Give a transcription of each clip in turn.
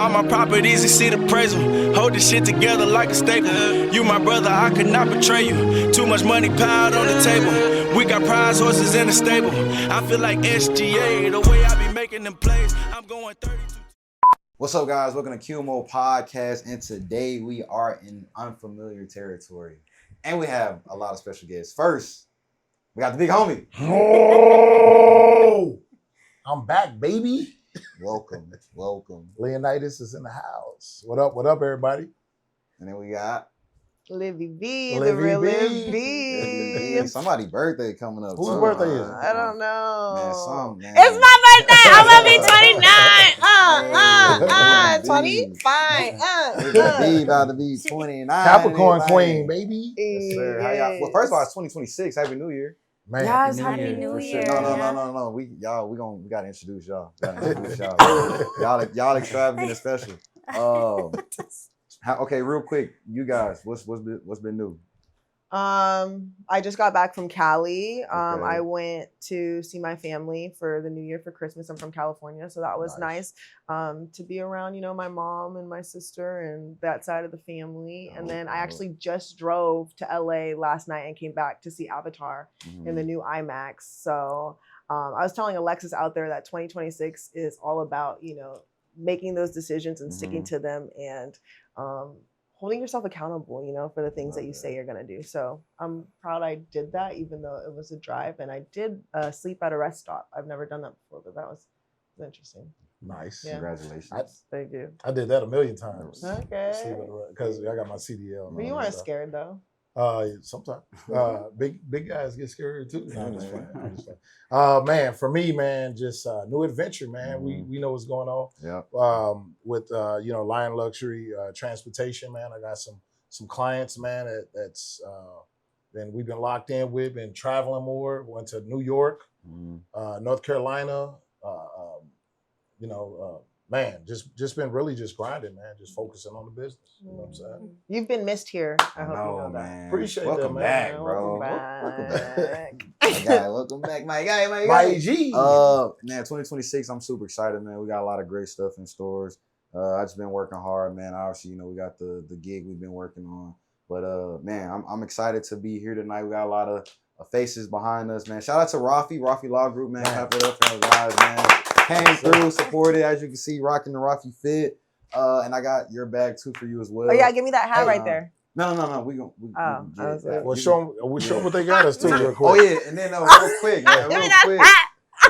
All my properties exceed appraisal. Hold this shit together like a staple. You my brother, I could not betray you. Too much money piled on the table. We got prize horses in the stable. I feel like SGA, the way I be making them plays. I'm going 32. What's up, guys? Welcome to QMO Podcast, and today we are in unfamiliar territory, and we have a lot of special guests. First, we got the big homie. Oh, I'm back, baby. Welcome. Leonidas is in the house. What up, everybody? And then we got Livy B, Livy the real B. Liv B. somebody's birthday coming up. Whose birthday is it? I don't know. Man. It's my birthday. I'm gonna be 29. 20? Fine. Livy B about to be 29. Capricorn everybody. Queen, baby. Yes, sir. How y'all? Well, first of all, it's 2026. Happy New Year. Man, Yes, Happy New For Year. sure. No. We gotta introduce y'all. Y'all extravagant and special. Okay, real quick, you guys, what's been new? I just got back from Cali. Okay. I went to see my family for the New Year for Christmas. I'm from California, so that was nice. To be around, my mom and my sister and that side of the family. And then I actually just drove to LA last night and came back to see Avatar in the new IMAX. So I was telling Alexis out there that 2026 is all about, making those decisions and sticking to them and holding yourself accountable, for the things that you say you're going to do. So I'm proud I did that, even though it was a drive. And I did sleep at a rest stop. I've never done that before, but that was interesting. Nice. Yeah. Congratulations. Thank you. I did that a million times. Okay. Because I got my CDL. But you weren't scared, though. Sometimes. Big guys get scared too. No, I'm just playing. Man, for me, man, just new adventure, man. We know what's going on. Yeah. With Lion Luxury Transportation, man. I got some clients, man, that's then we've been locked in with, been traveling more. Went to New York, North Carolina. Man, just been really just grinding, man. Just focusing on the business. You know what I'm saying? You've been missed here. I hope you know that. Man. Appreciate Welcome that, back, man. bro. Welcome My guy, welcome back, my guy. My G. Man, 2026, I'm super excited, man. We got a lot of great stuff in stores. I just been working hard, man. Obviously, we got the gig we've been working on. But man, I'm excited to be here tonight. We got a lot of faces behind us, man. Shout out to Rafi Law Group, man. Clap it up for those guys, man. Came through, supported, as you can see, rocking the Rafi fit. And I got your bag too for you as well. Oh yeah, give me that hat right there. No. We gonna get it. Well, show them what they got us too, real quick. Oh yeah, and then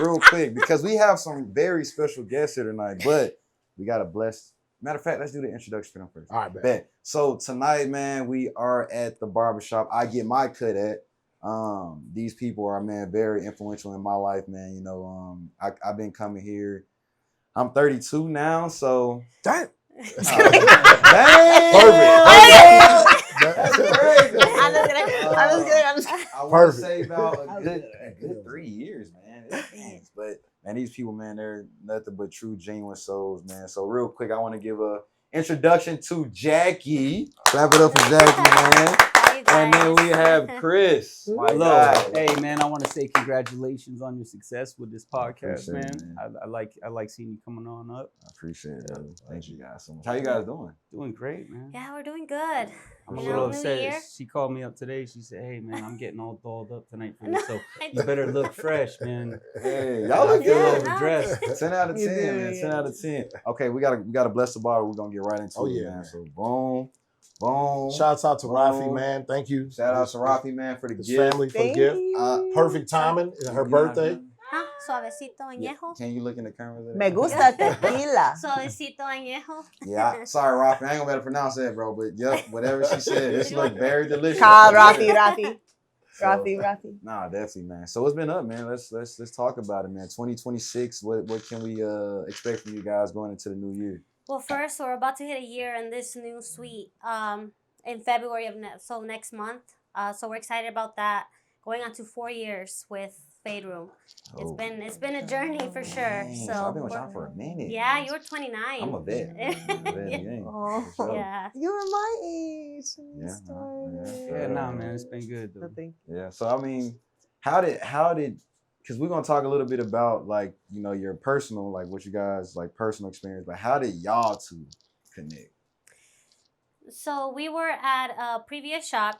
real quick, because we have some very special guests here tonight, but we got a blessed. Matter of fact, let's do the introduction for them first. All right, bet. So tonight, man, we are at the barbershop. I get my cut at. These people are, man, very influential in my life, man. I've been coming here. I'm 32 now, so Damn. Perfect. I want to say about a good 3 years, man. But man, these people, man, they're nothing but true, genuine souls, man. So real quick, I want to give a introduction to Jackie. Clap it up for Jackie, man. And then we have Chris. Hello. God. Hey, man, I want to say congratulations on your success with this podcast, man. I like seeing you coming on up. I appreciate it. Thank you guys so much. How you guys doing? Doing great, man. Yeah, we're doing good. I'm a little upset. She called me up today. She said, hey, man, I'm getting all dolled up tonight for you, so you better look fresh, man. Hey, y'all look good. good. Overdressed. 10 out of 10, man. 10 out of 10. Okay, we gotta bless the bottle. We're gonna get right into it, man. So boom. Shouts out to Rafi, man. Thank you. Shout out to Rafi, man, for the gift. Family for the gift. Perfect timing. Her birthday. Suavecito añejo. Can you look in the camera? Me gusta tequila. Suavecito añejo. Yeah, sorry, Rafi. I ain't gonna be able to pronounce that, bro. But yep, whatever she said, this looked very delicious. Rafi. Nah, definitely, man. So what's been up, man? Let's talk about it, man. 2026. What can we expect from you guys going into the new year? Well, first, we're about to hit a year in this new suite in February of next month. So we're excited about that. Going on to 4 years with Fade Room. It's been a journey for sure. Dang, so I've been with y'all for a minute. Yeah, you were 29. I'm a vet. Yeah. You were my age. Yeah, nah, man, it's been good though. Yeah. So I mean, how did because we're gonna talk a little bit about like your personal, like what you guys like personal experience, but how did y'all two connect? So we were at a previous shop.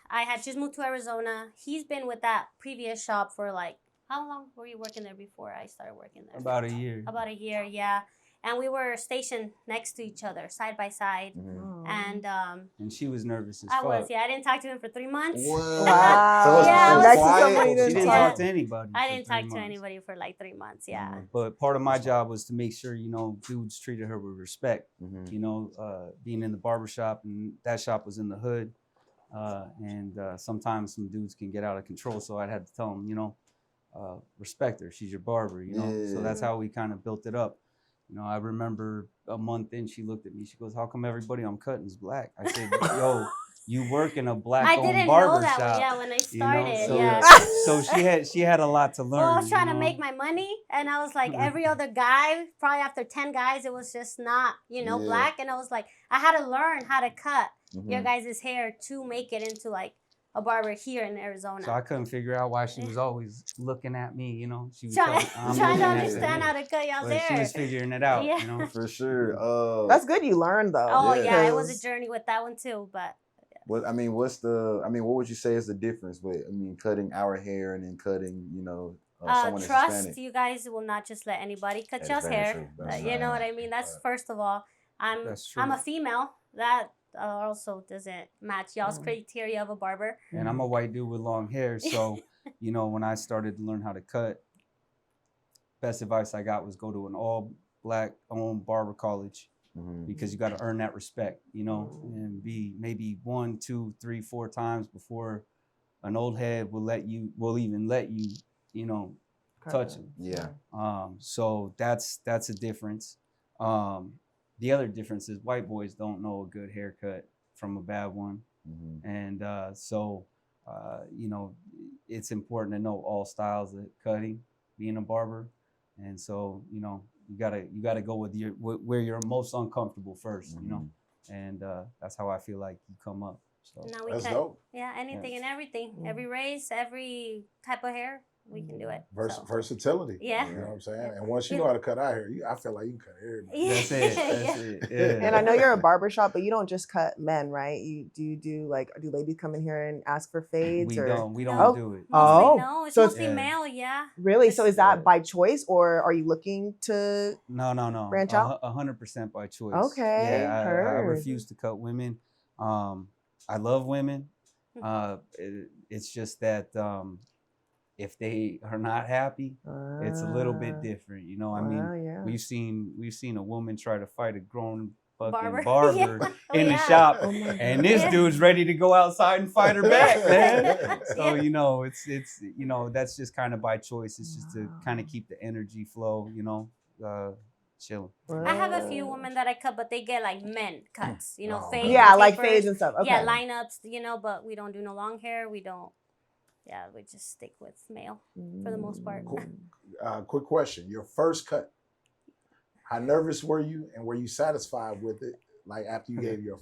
I had just moved to Arizona. He's been with that previous shop for like, how long were you working there before I started working there? About a year. About a year, yeah. And we were stationed next to each other, side by side. Mm-hmm. And she was nervous as I fuck. was, yeah. I didn't talk to him for 3 months. Wow. So Yeah, it's quiet. somebody She didn't talk to anybody. I for didn't 3 talk to months. anybody for like 3 months, yeah. But part of my job was to make sure, dudes treated her with respect. Mm-hmm. Being in the barbershop, and that shop was in the hood. And sometimes some dudes can get out of control. So I had to tell them, respect her. She's your barber, So that's how we kind of built it up. I remember a month in, she looked at me. She goes, "How come everybody I'm cutting is black?" I said, "Yo, you work in a black-owned barbershop." Yeah, when I started, So she had a lot to learn. Well, I was trying to make my money, and I was like, every other guy, probably after 10 guys, it was just not, black. And I was like, I had to learn how to cut your guys' hair to make it into like a barber here in Arizona. So I couldn't figure out why she was always looking at me, She was trying to looking understand how to cut y'all's hair. She was figuring it out, For sure. That's good you learned though. Oh yeah, it was a journey with that one too, but. What would you say is the difference with cutting our hair and then cutting, someone Trust, that's Hispanic? you guys will not just let anybody cut That's y'all's very hair. true. You know what I mean? That's first of all. I'm a female. That also doesn't match y'all's criteria of a barber. And I'm a white dude with long hair, so when I started to learn how to cut, best advice I got was go to an all black owned barber college. Because you got to earn that respect, and be maybe 1, 2, 3, 4 times before an old head will even let you, touch him. Yeah. So that's a difference. The other difference is white boys don't know a good haircut from a bad one, and so it's important to know all styles of cutting, being a barber, and so you gotta go with where you're most uncomfortable first, and that's how I feel like you come up. So now we that's cut, dope. Yeah, anything and everything, every race, every type of hair, we can do it. Versatility. Yeah. You know what I'm saying? And once you know how to cut our hair, I feel like you can cut everybody. That's it. Yeah. And I know you're a barbershop, but you don't just cut men, right? Do ladies come in here and ask for fades? We don't do it. Mostly no, it's so mostly male, yeah. Really? So is that by choice, or are you looking to No. branch out? 100% by choice. Okay, Yeah, I refuse to cut women. I love women. It's just that if they are not happy, it's a little bit different. We've seen a woman try to fight a grown fucking barber in the shop, and this dude's ready to go outside and fight her back, man. So it's that's just kind of by choice. It's just to kind of keep the energy flow, chilling. I have a few women that I cut, but they get like men cuts, fades. Yeah, and like tapers. fades and stuff. Okay. Yeah, lineups, but we don't do no long hair. We don't. Yeah, we just stick with male for the most part. Cool. Quick question: your first cut, how nervous were you, and were you satisfied with it? Like after you gave your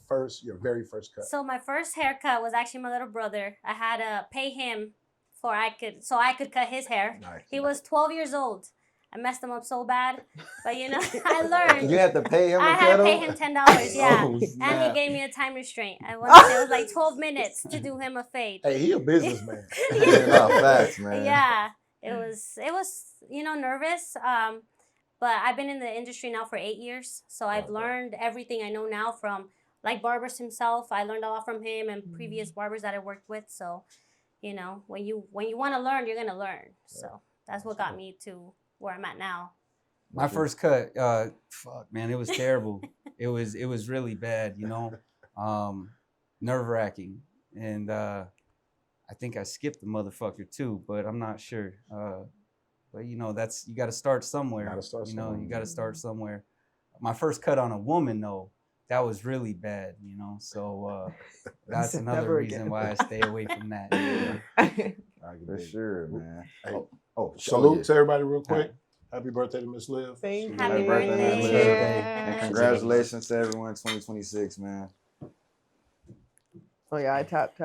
very first cut. So my first haircut was actually my little brother. I had to pay him so I could cut his hair. Nice. He was 12 years old. I messed him up so bad, but I learned. You had to pay him. I had to pay him $10. Yeah, Oh, and he gave me a time restraint. I want to say it was like 12 minutes to do him a fade. Hey, he a businessman. Facts, man. Yeah, it was nervous. But I've been in the industry now for 8 years, so I've learned everything I know now from like Barbers himself. I learned a lot from him and previous barbers that I worked with. So, when you want to learn, you're gonna learn. So that's what got me to where I'm at now. My first cut, fuck man, it was terrible. it was really bad, nerve-wracking, and I think I skipped the motherfucker too, but I'm not sure. But you got to start somewhere. You got to start somewhere. My first cut on a woman though, that was really bad, So that's another reason why I stay away from that. For sure, man. Salute to everybody real quick. Happy birthday to Miss Liv. Thank you. Happy birthday. man. Thank Liv. you. And congratulations to everyone in 2026, man. Oh yeah, I tap.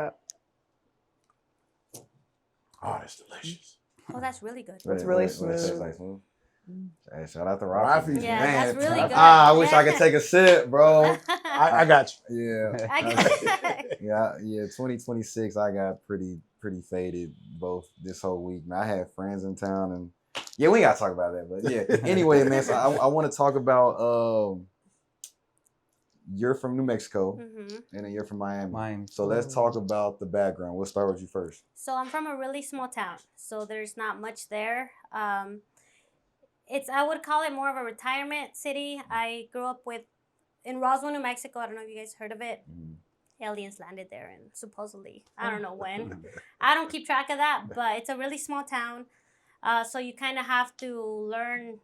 Oh, that's delicious. Oh, that's really good. It's really What it tastes smooth. like, smooth. Hey, shout out to Rafi. Rafi. Yeah, Man, that's really good. I wish I could take a sip, bro. I got you. Yeah. Yeah, 2026, I got pretty faded both this whole week. Man, I had friends in town, and yeah, we ain't gotta talk about that, but yeah. Anyway, man, so I want to talk about you're from New Mexico, and then you're from Miami. So let's talk about the background. We'll start with you first. So I'm from a really small town, so there's not much there. I would call it more of a retirement city. I grew up in Roswell, New Mexico. I don't know if you guys heard of it. Aliens landed there, and supposedly, I don't know when. I don't keep track of that, but it's a really small town. So you kind of have to learn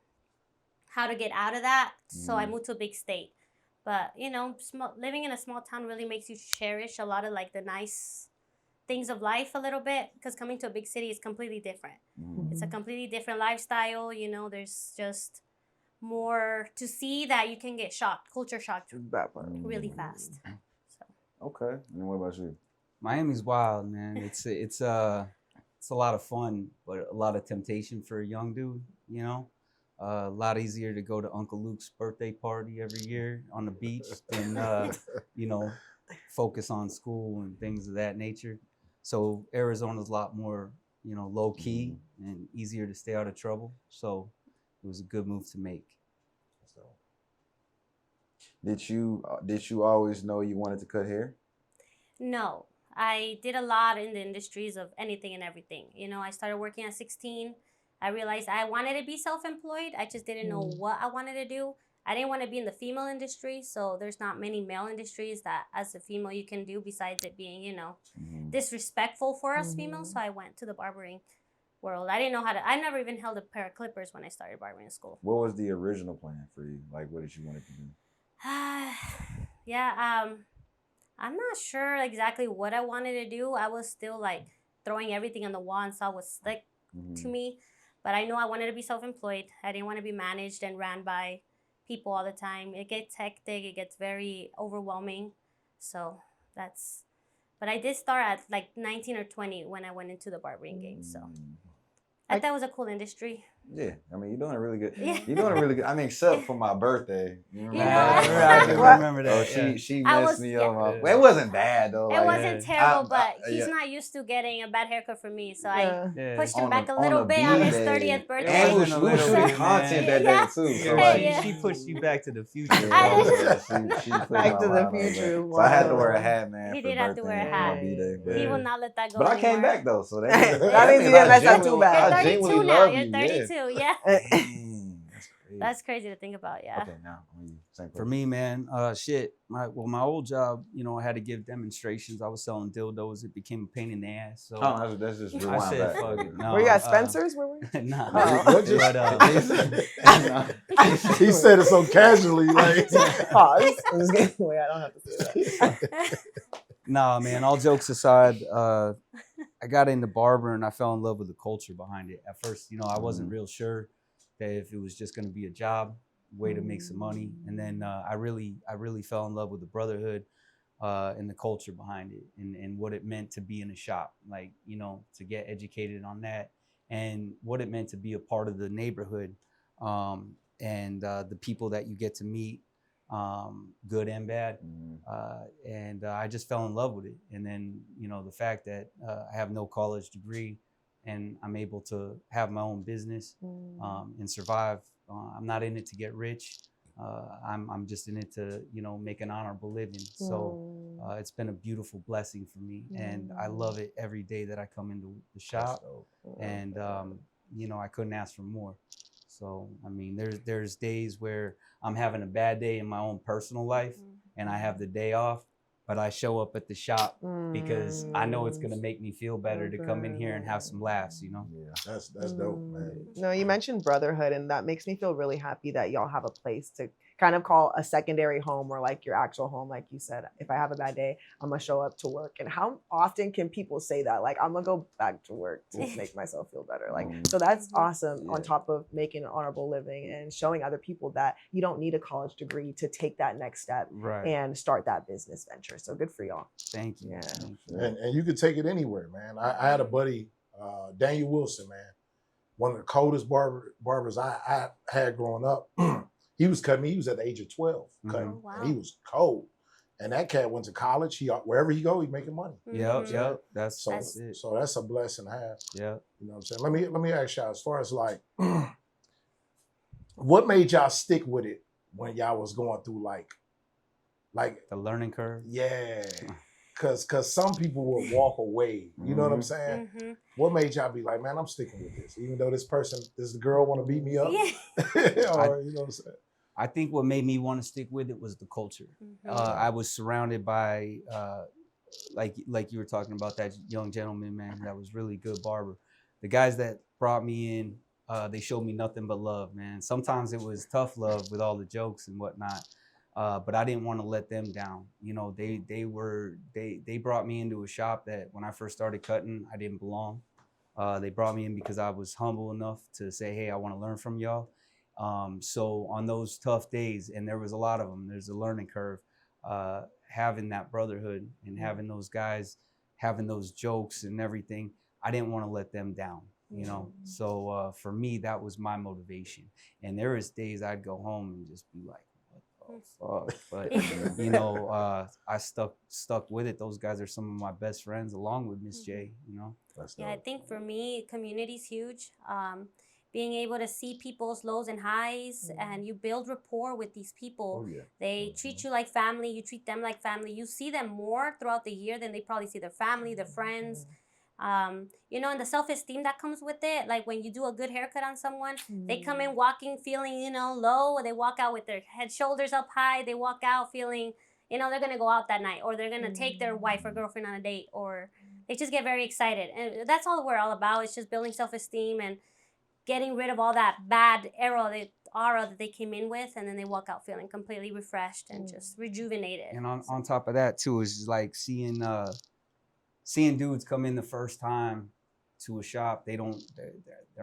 how to get out of that. So I moved to a big state. But, living in a small town really makes you cherish a lot of, like, the nice things of life a little bit, because coming to a big city is completely different. It's a completely different lifestyle. There's just more to see that you can get culture shocked really fast. So. Okay. And then what about you? Miami's wild, man. It's a lot of fun, but a lot of temptation for a young dude, A lot easier to go to Uncle Luke's birthday party every year on the beach than, focus on school and things of that nature. So Arizona's a lot more, low key and easier to stay out of trouble. So it was a good move to make. So. Did you always know you wanted to cut hair? No, I did a lot in the industries of anything and everything. I started working at 16. I realized I wanted to be self-employed. I just didn't know what I wanted to do. I didn't want to be in the female industry, so there's not many male industries that as a female you can do besides it being, disrespectful for us females. So I went to the barbering world. I didn't know I never even held a pair of clippers when I started barbering in school. What was the original plan for you? Like, what did you want it to do? I'm not sure exactly what I wanted to do. I was still like throwing everything on the wall and saw what stuck to me. But I know I wanted to be self-employed. I didn't want to be managed and ran by people all the time. It gets hectic. It gets very overwhelming. So but I did start at like 19 or 20 when I went into the barbering game. So I thought it was a cool industry. Yeah, I mean, you're doing it really good. Yeah. You're doing it really good. I mean, except for my birthday. You remember I that? remember that. She I messed was- me yeah. up. Well, it wasn't bad though. It wasn't terrible, but he's yeah. not used to getting a bad haircut from me. So I pushed him On back a- a little on a bit on his B-day. 30th birthday. And we was It wasn't a shooting little content bit, that man. day too. So Yeah, like, yeah. she pushed you back to the future. she put Back to my the line on future. that. So I had to wear a hat, man. He for did have to birthday wear a and my hat. B-day, but- He will not let that go. But I came anymore. back though, so That that means you didn't mess up too bad. You're I 32 genuinely now. love You're you. 32. Yeah. Dang, that's crazy. That's crazy to think about. Yeah. Okay, now same For me, man, my old job, I had to give demonstrations. I was selling dildos. It became a pain in the ass. So that's just I rewind said, back. fuck it. No, Were you at Spencer's? Where were you? Nah. What just- But, He said it so casually, like. Pause. I'm just getting away. I don't have to say that. nah, man, all jokes aside, I got into barber and I fell in love with the culture behind it. At first, I wasn't real sure that if it was just going to be a job, way to make some money. And then I really fell in love with the brotherhood and the culture behind it and what it meant to be in a shop, like, to get educated on that and what it meant to be a part of the neighborhood and the people that you get to meet, good and bad. And I just fell in love with it. And then, the fact that I have no college degree and I'm able to have my own business and survive. I'm not in it to get rich. I'm just in it to, make an honorable living. So it's been a beautiful blessing for me. And I love it every day that I come into the shop. And, I couldn't ask for more. So, I mean, there's days where I'm having a bad day in my own personal life and I have the day off, but I show up at the shop because I know it's going to make me feel better to come in here and have some laughs, Yeah, that's dope, man. No, you mentioned brotherhood, and that makes me feel really happy that y'all have a place to kind of call a secondary home or like your actual home. Like you said, if I have a bad day, I'm gonna show up to work. And how often can people say that? Like, I'm gonna go back to work to make myself feel better. Like, so that's awesome. On top of making an honorable living and showing other people that you don't need a college degree to take that next step and start that business venture. So good for y'all. Thank you. Yeah. Thank you. And you could take it anywhere, man. I had a buddy, Daniel Wilson, man. one of the coldest barbers I had growing up. He was cutting me. He was at the age of 12 cutting, Oh, wow. and he was cold. And that cat went to college. Wherever he go, he making money. Yep. That's it. So that's a blessing to have. Yeah. You know what I'm saying? Let me ask y'all, as far as like, what made y'all stick with it when y'all was going through like The learning curve. yeah. Cause some people will walk away. You know what I'm saying? Mm-hmm. What made y'all be like, man, I'm sticking with this, even though this girl want to beat me up? Yeah. Or, you know what I'm saying? I think what made me want to stick with it was the culture. Mm-hmm. I was surrounded by, like you were talking about, that young gentleman, man, that was really good barber. The guys that brought me in, they showed me nothing but love, man. Sometimes it was tough love with all the jokes and whatnot, but I didn't want to let them down. You know, they brought me into a shop that when I first started cutting, I didn't belong. They brought me in because I was humble enough to say, hey, I want to learn from y'all. So on those tough days, and there was a lot of them, there's a learning curve, having that brotherhood and having those guys, having those jokes and everything, I didn't want to let them down, you know? So for me, that was my motivation. And there was days I'd go home and just be like, what the fuck? But, you know, I stuck with it. Those guys are some of my best friends, along with Miss J, you know? Yeah, I think for me, community's huge. Being able to see people's lows and highs, and you build rapport with these people. Oh, yeah. They treat you like family. You treat them like family. You see them more throughout the year than they probably see their family, their friends. You know, and the self-esteem that comes with it. Like when you do a good haircut on someone, they come in walking, feeling, you know, low. They walk out with their head, shoulders up high. They walk out feeling, you know, they're going to go out that night, or they're going to take their wife or girlfriend on a date, or they just get very excited. And that's all we're all about. It's just building self-esteem and getting rid of all that bad aura that they came in with, and then they walk out feeling completely refreshed and just rejuvenated. And on top of that too, is like seeing dudes come in the first time to a shop. They're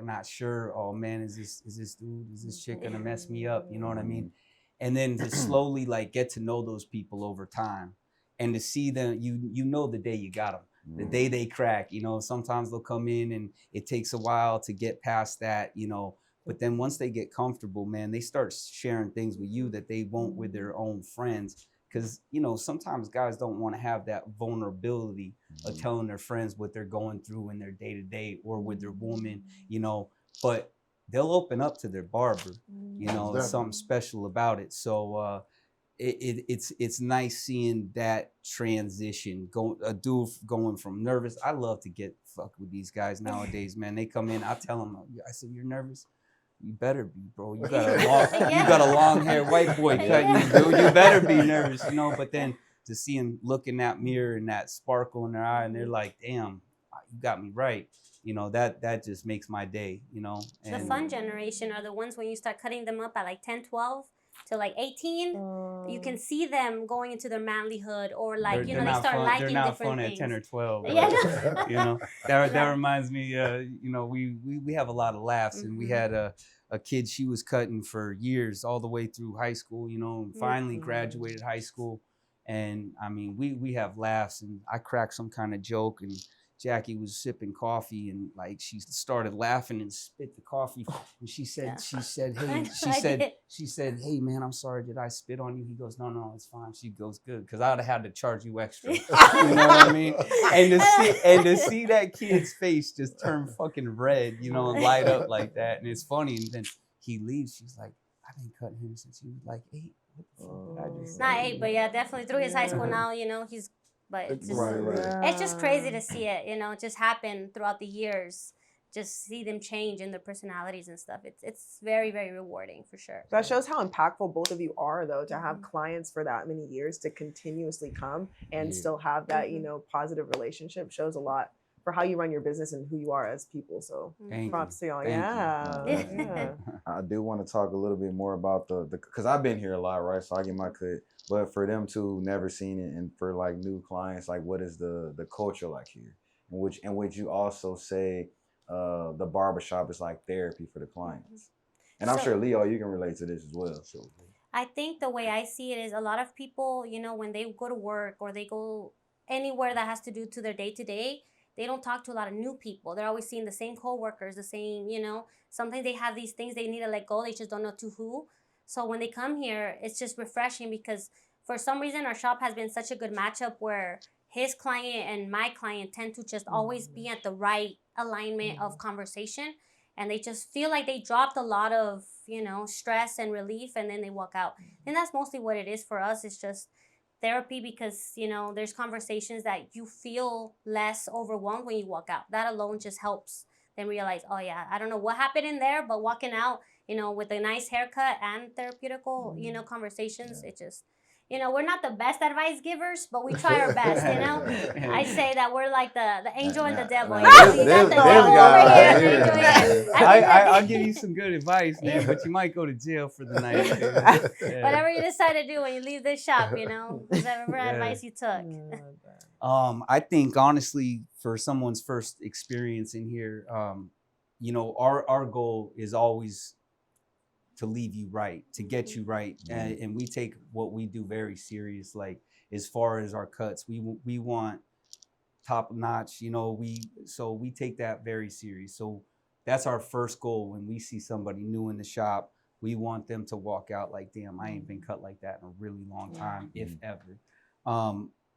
not sure. Oh man, is this chick gonna mess me up? You know what I mean? And then to slowly like get to know those people over time, and to see them, you know the day you got them. The day they crack, you know, sometimes they'll come in and it takes a while to get past that, you know, but then once they get comfortable, man, they start sharing things with you that they won't with their own friends. Because, you know, sometimes guys don't want to have that vulnerability of telling their friends what they're going through in their day-to-day or with their woman, you know, but they'll open up to their barber, you know, there's something special about it. So, it's nice seeing that transition, a dude going from nervous. I love to get fucked with these guys nowadays, man. They come in, I tell them, I said, you're nervous? You better be, bro. You got a long hair white boy cutting you, dude. You better be nervous, you know. But then to see them look in that mirror and that sparkle in their eye, and they're like, damn, you got me right. You know, that just makes my day, you know. And the fun generation are the ones when you start cutting them up at like 10, 12 to like 18, you can see them going into their manlyhood, or like, you know, they start liking different things. They're not fun at 10 or 12. Yeah. You know, that reminds me, you know, we have a lot of laughs, and we had a kid, she was cutting for years, all the way through high school, you know, and finally graduated high school. And I mean, we have laughs, and I cracked some kind of joke, and Jackie was sipping coffee, and like she started laughing and spit the coffee. And she said, hey man, I'm sorry, did I spit on you? He goes, no, it's fine. She goes, good, because I'd have had to charge you extra. You know what I mean? And to see that kid's face just turn fucking red, you know, and light up like that. And it's funny. And then he leaves. She's like, I've been cutting him since he was like 8. What the fuck did I just say? Not 8, but yeah, definitely through his high school now, you know, but it's just, it's just crazy to see it, you know, just happen throughout the years. Just see them change in their personalities and stuff. It's very, very rewarding for sure. That shows how impactful both of you are, though, to have clients for that many years, to continuously come and still have that, you know, positive relationship. Shows a lot for how you run your business and who you are as people. So props to y'all. Yeah. I do want to talk a little bit more about the because I've been here a lot, right? So I get my cut. But for them to never seen it, and for like new clients, like what is the culture like here? In which you also say the barbershop is like therapy for the clients. And I'm sure, Leo, you can relate to this as well. So I think the way I see it is a lot of people, you know, when they go to work or they go anywhere that has to do to their day-to-day, they don't talk to a lot of new people. They're always seeing the same coworkers, the same, sometimes they have these things they need to let go. They just don't know to who. So when they come here, it's just refreshing because for some reason our shop has been such a good matchup where his client and my client tend to just always be at the right alignment of conversation. And they just feel like they dropped a lot of, stress and relief, and then they walk out. And that's mostly what it is for us. It's just therapy because, there's conversations that you feel less overwhelmed when you walk out. That alone just helps them realize, oh yeah, I don't know what happened in there, but walking out, with a nice haircut and therapeutical, conversations, it just, we're not the best advice givers, but we try our best, I say that we're like the angel and the devil. I'll give you some good advice, man, but you might go to jail for the night. Yeah. Whatever you decide to do when you leave this shop, whatever advice you took. I think, honestly, for someone's first experience in here, our goal is always to leave you right, to get you right. And we take what we do very serious. Like, as far as our cuts, we want top notch, we take that very serious. So that's our first goal. When we see somebody new in the shop, we want them to walk out like, damn, I ain't been cut like that in a really long time, if ever.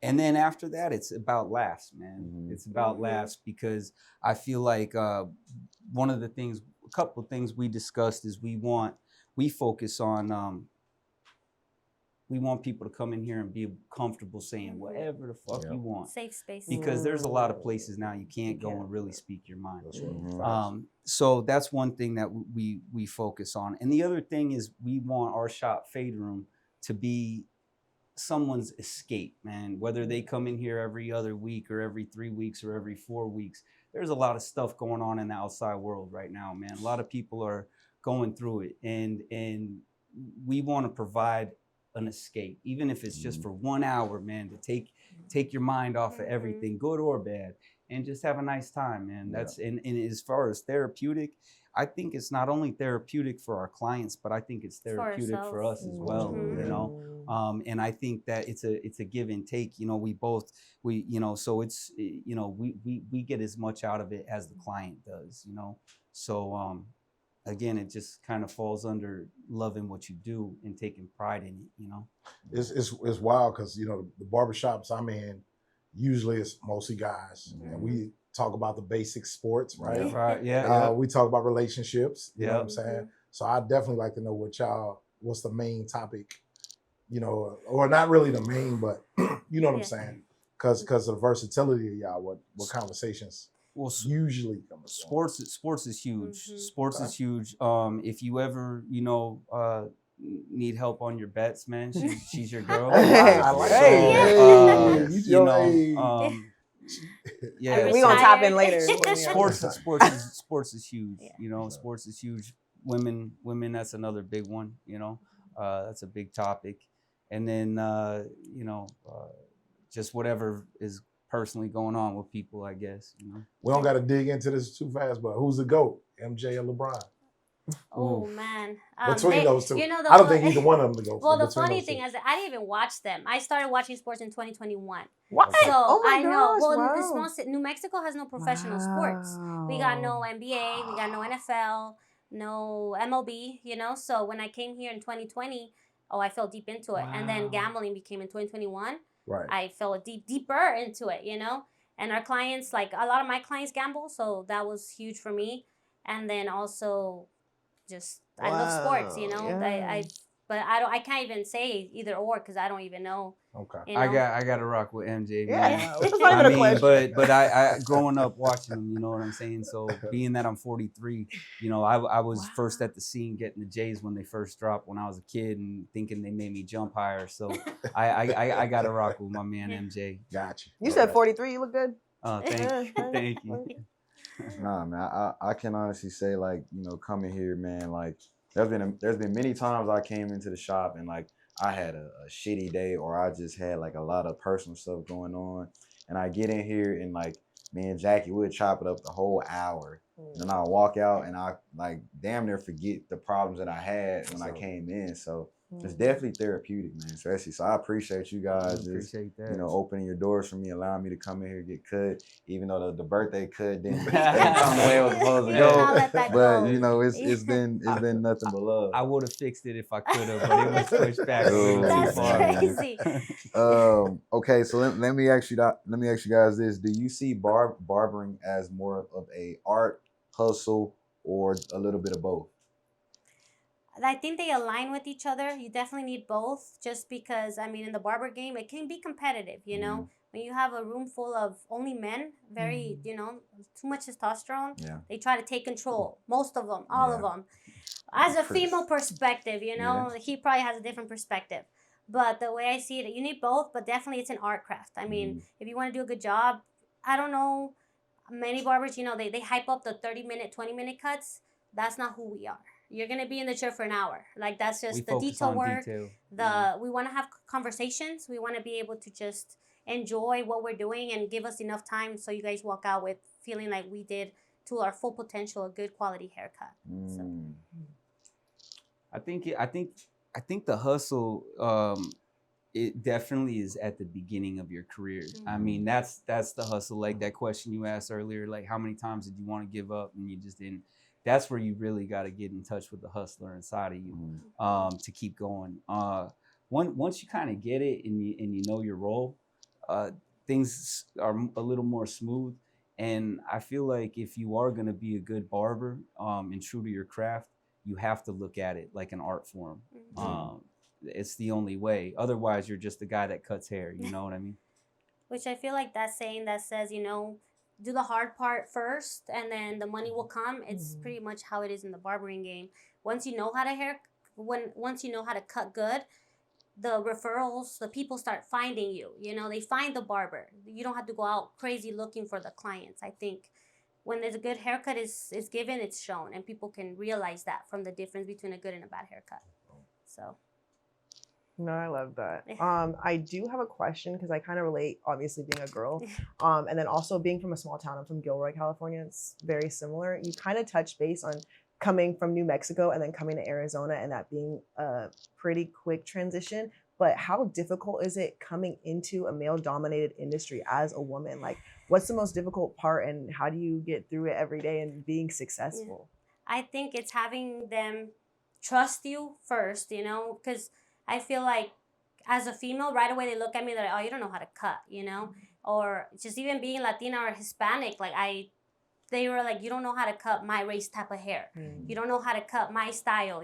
And then after that, it's about laughs, man. It's about laughs, because I feel like a couple of things we discussed is we focus on, we want people to come in here and be comfortable saying whatever the fuck you want. Safe space. Because there's a lot of places now you can't go and really speak your mind. That's So that's one thing that we focus on. And the other thing is we want our shop, Fade Room, to be someone's escape, man. Whether they come in here every other week or every 3 weeks or every 4 weeks, there's a lot of stuff going on in the outside world right now, man. A lot of people are going through it, and we want to provide an escape, even if it's just for 1 hour, man, to take your mind off of everything, good or bad, and just have a nice time, man. That's and as far as therapeutic, I think it's not only therapeutic for our clients, but I think it's therapeutic for us as well, and I think that it's a give and take. So it's we get as much out of it as the client does, So again, it just kind of falls under loving what you do and taking pride in it, It's wild because the barbershops I'm in, usually it's mostly guys, and we talk about the basic sports, right? Right. We talk about relationships. You know what I'm Mm-hmm. saying? So I definitely like to know what's the main topic, or not really the main, but you know what I'm saying? Because of the versatility of y'all, what conversations usually come up. Sports is huge. Sports is huge. If you ever, need help on your bets, man, she's your girl. I like that. We gonna tap in later. Sports is huge. Sports is huge. Women, that's another big one. That's a big topic. And then just whatever is personally going on with people, I guess. We don't got to dig into this too fast, but who's the GOAT, MJ or LeBron? Oh man! Between those two, I don't think either one of them to go. Well, the funny thing is that I didn't even watch them. I started watching sports in 2021. What? So Oh my I know. gosh, Well, wow. New Mexico has no professional sports. We got no NBA. We got no NFL. No MLB. So when I came here in 2020, I fell deep into it, and then gambling became in 2021. Right. I fell deeper into it. And our clients, like a lot of my clients, gamble, so that was huge for me. And then also, just I love sports, but I can't even say either or because I don't even know. Okay. I got to rock with MJ. Yeah, Man. But I growing up watching him, you know what I'm saying? So being that I'm 43, I was first at the scene getting the Jays when they first dropped when I was a kid and thinking they made me jump higher. So I got to rock with my man MJ. Gotcha. You said 43. You look good. Thank you. Nah, man, I can honestly say, like, coming here, man, like, there's been many times I came into the shop and, like, I had a shitty day, or I just had, like, a lot of personal stuff going on, and I get in here and, like, me and Jackie would chop it up the whole hour, Then I walk out and I like damn near forget the problems that I had when I came in. So it's definitely therapeutic, man. Especially, so I appreciate you guys just, opening your doors for me, allowing me to come in here and get cut, even though the birthday cut didn't come the way it was supposed to go. But it's been nothing but love. I would have fixed it if I could have, but it was pushed back. That's crazy. Okay, so let me ask you guys this: do you see barbering as more of a art, hustle, or a little bit of both? I think they align with each other. You definitely need both, just because, I mean, in the barber game, it can be competitive, you know? When you have a room full of only men, very, too much testosterone, they try to take control. Most of them, all of them. As a female perspective, he probably has a different perspective. But the way I see it, you need both, but definitely it's an art craft. I mean, if you want to do a good job, I don't know, many barbers, they hype up the 30-minute, 20-minute cuts. That's not who we are. You're going to be in the chair for an hour. Like, that's just the detail work. We want to have conversations. We want to be able to just enjoy what we're doing and give us enough time so you guys walk out with feeling like we did, to our full potential, a good quality haircut. So. I think the hustle, it definitely is at the beginning of your career. I mean, that's the hustle. Like that question you asked earlier, like how many times did you want to give up and you just didn't? That's where you really got to get in touch with the hustler inside of you to keep going. Once you kind of get it and you know your role, things are a little more smooth. And I feel like if you are going to be a good barber and true to your craft, you have to look at it like an art form. It's the only way. Otherwise, you're just the guy that cuts hair. You know what I mean? Which I feel like that saying that says, do the hard part first and then the money will come. It's pretty much how it is in the barbering game. Once you know how to once you know how to cut good, the referrals, the people start finding you. They find the barber. You don't have to go out crazy looking for the clients. I think when there's a good haircut is given, it's shown, and people can realize that from the difference between a good and a bad haircut. So. No, I love that. I do have a question because I kind of relate, obviously being a girl, and then also being from a small town. I'm from Gilroy, California. It's very similar. You kind of touch base on coming from New Mexico and then coming to Arizona, and that being a pretty quick transition. But how difficult is it coming into a male-dominated industry as a woman? Like, what's the most difficult part, and how do you get through it every day and being successful? I think it's having them trust you first, because I feel like as a female, right away they look at me, they're like, oh, you don't know how to cut, or just even being Latina or Hispanic, they were like, you don't know how to cut my race type of hair. You don't know how to cut my style,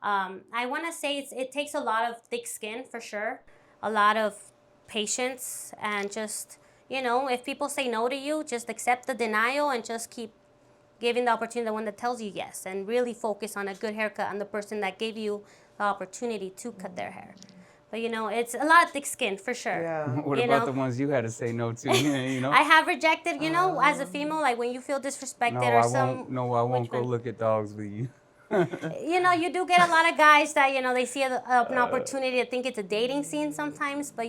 I want to say it takes a lot of thick skin for sure, a lot of patience, and just, if people say no to you, just accept the denial and just keep giving the opportunity to the one that tells you yes, and really focus on a good haircut and the person that gave you the opportunity to cut their hair. But it's a lot of thick skin for sure. Yeah. What about the ones you had to say no to? I have rejected, as a female, like when you feel disrespected I won't go look at dogs with you. You do get a lot of guys that, they see an opportunity to think it's a dating scene sometimes. But,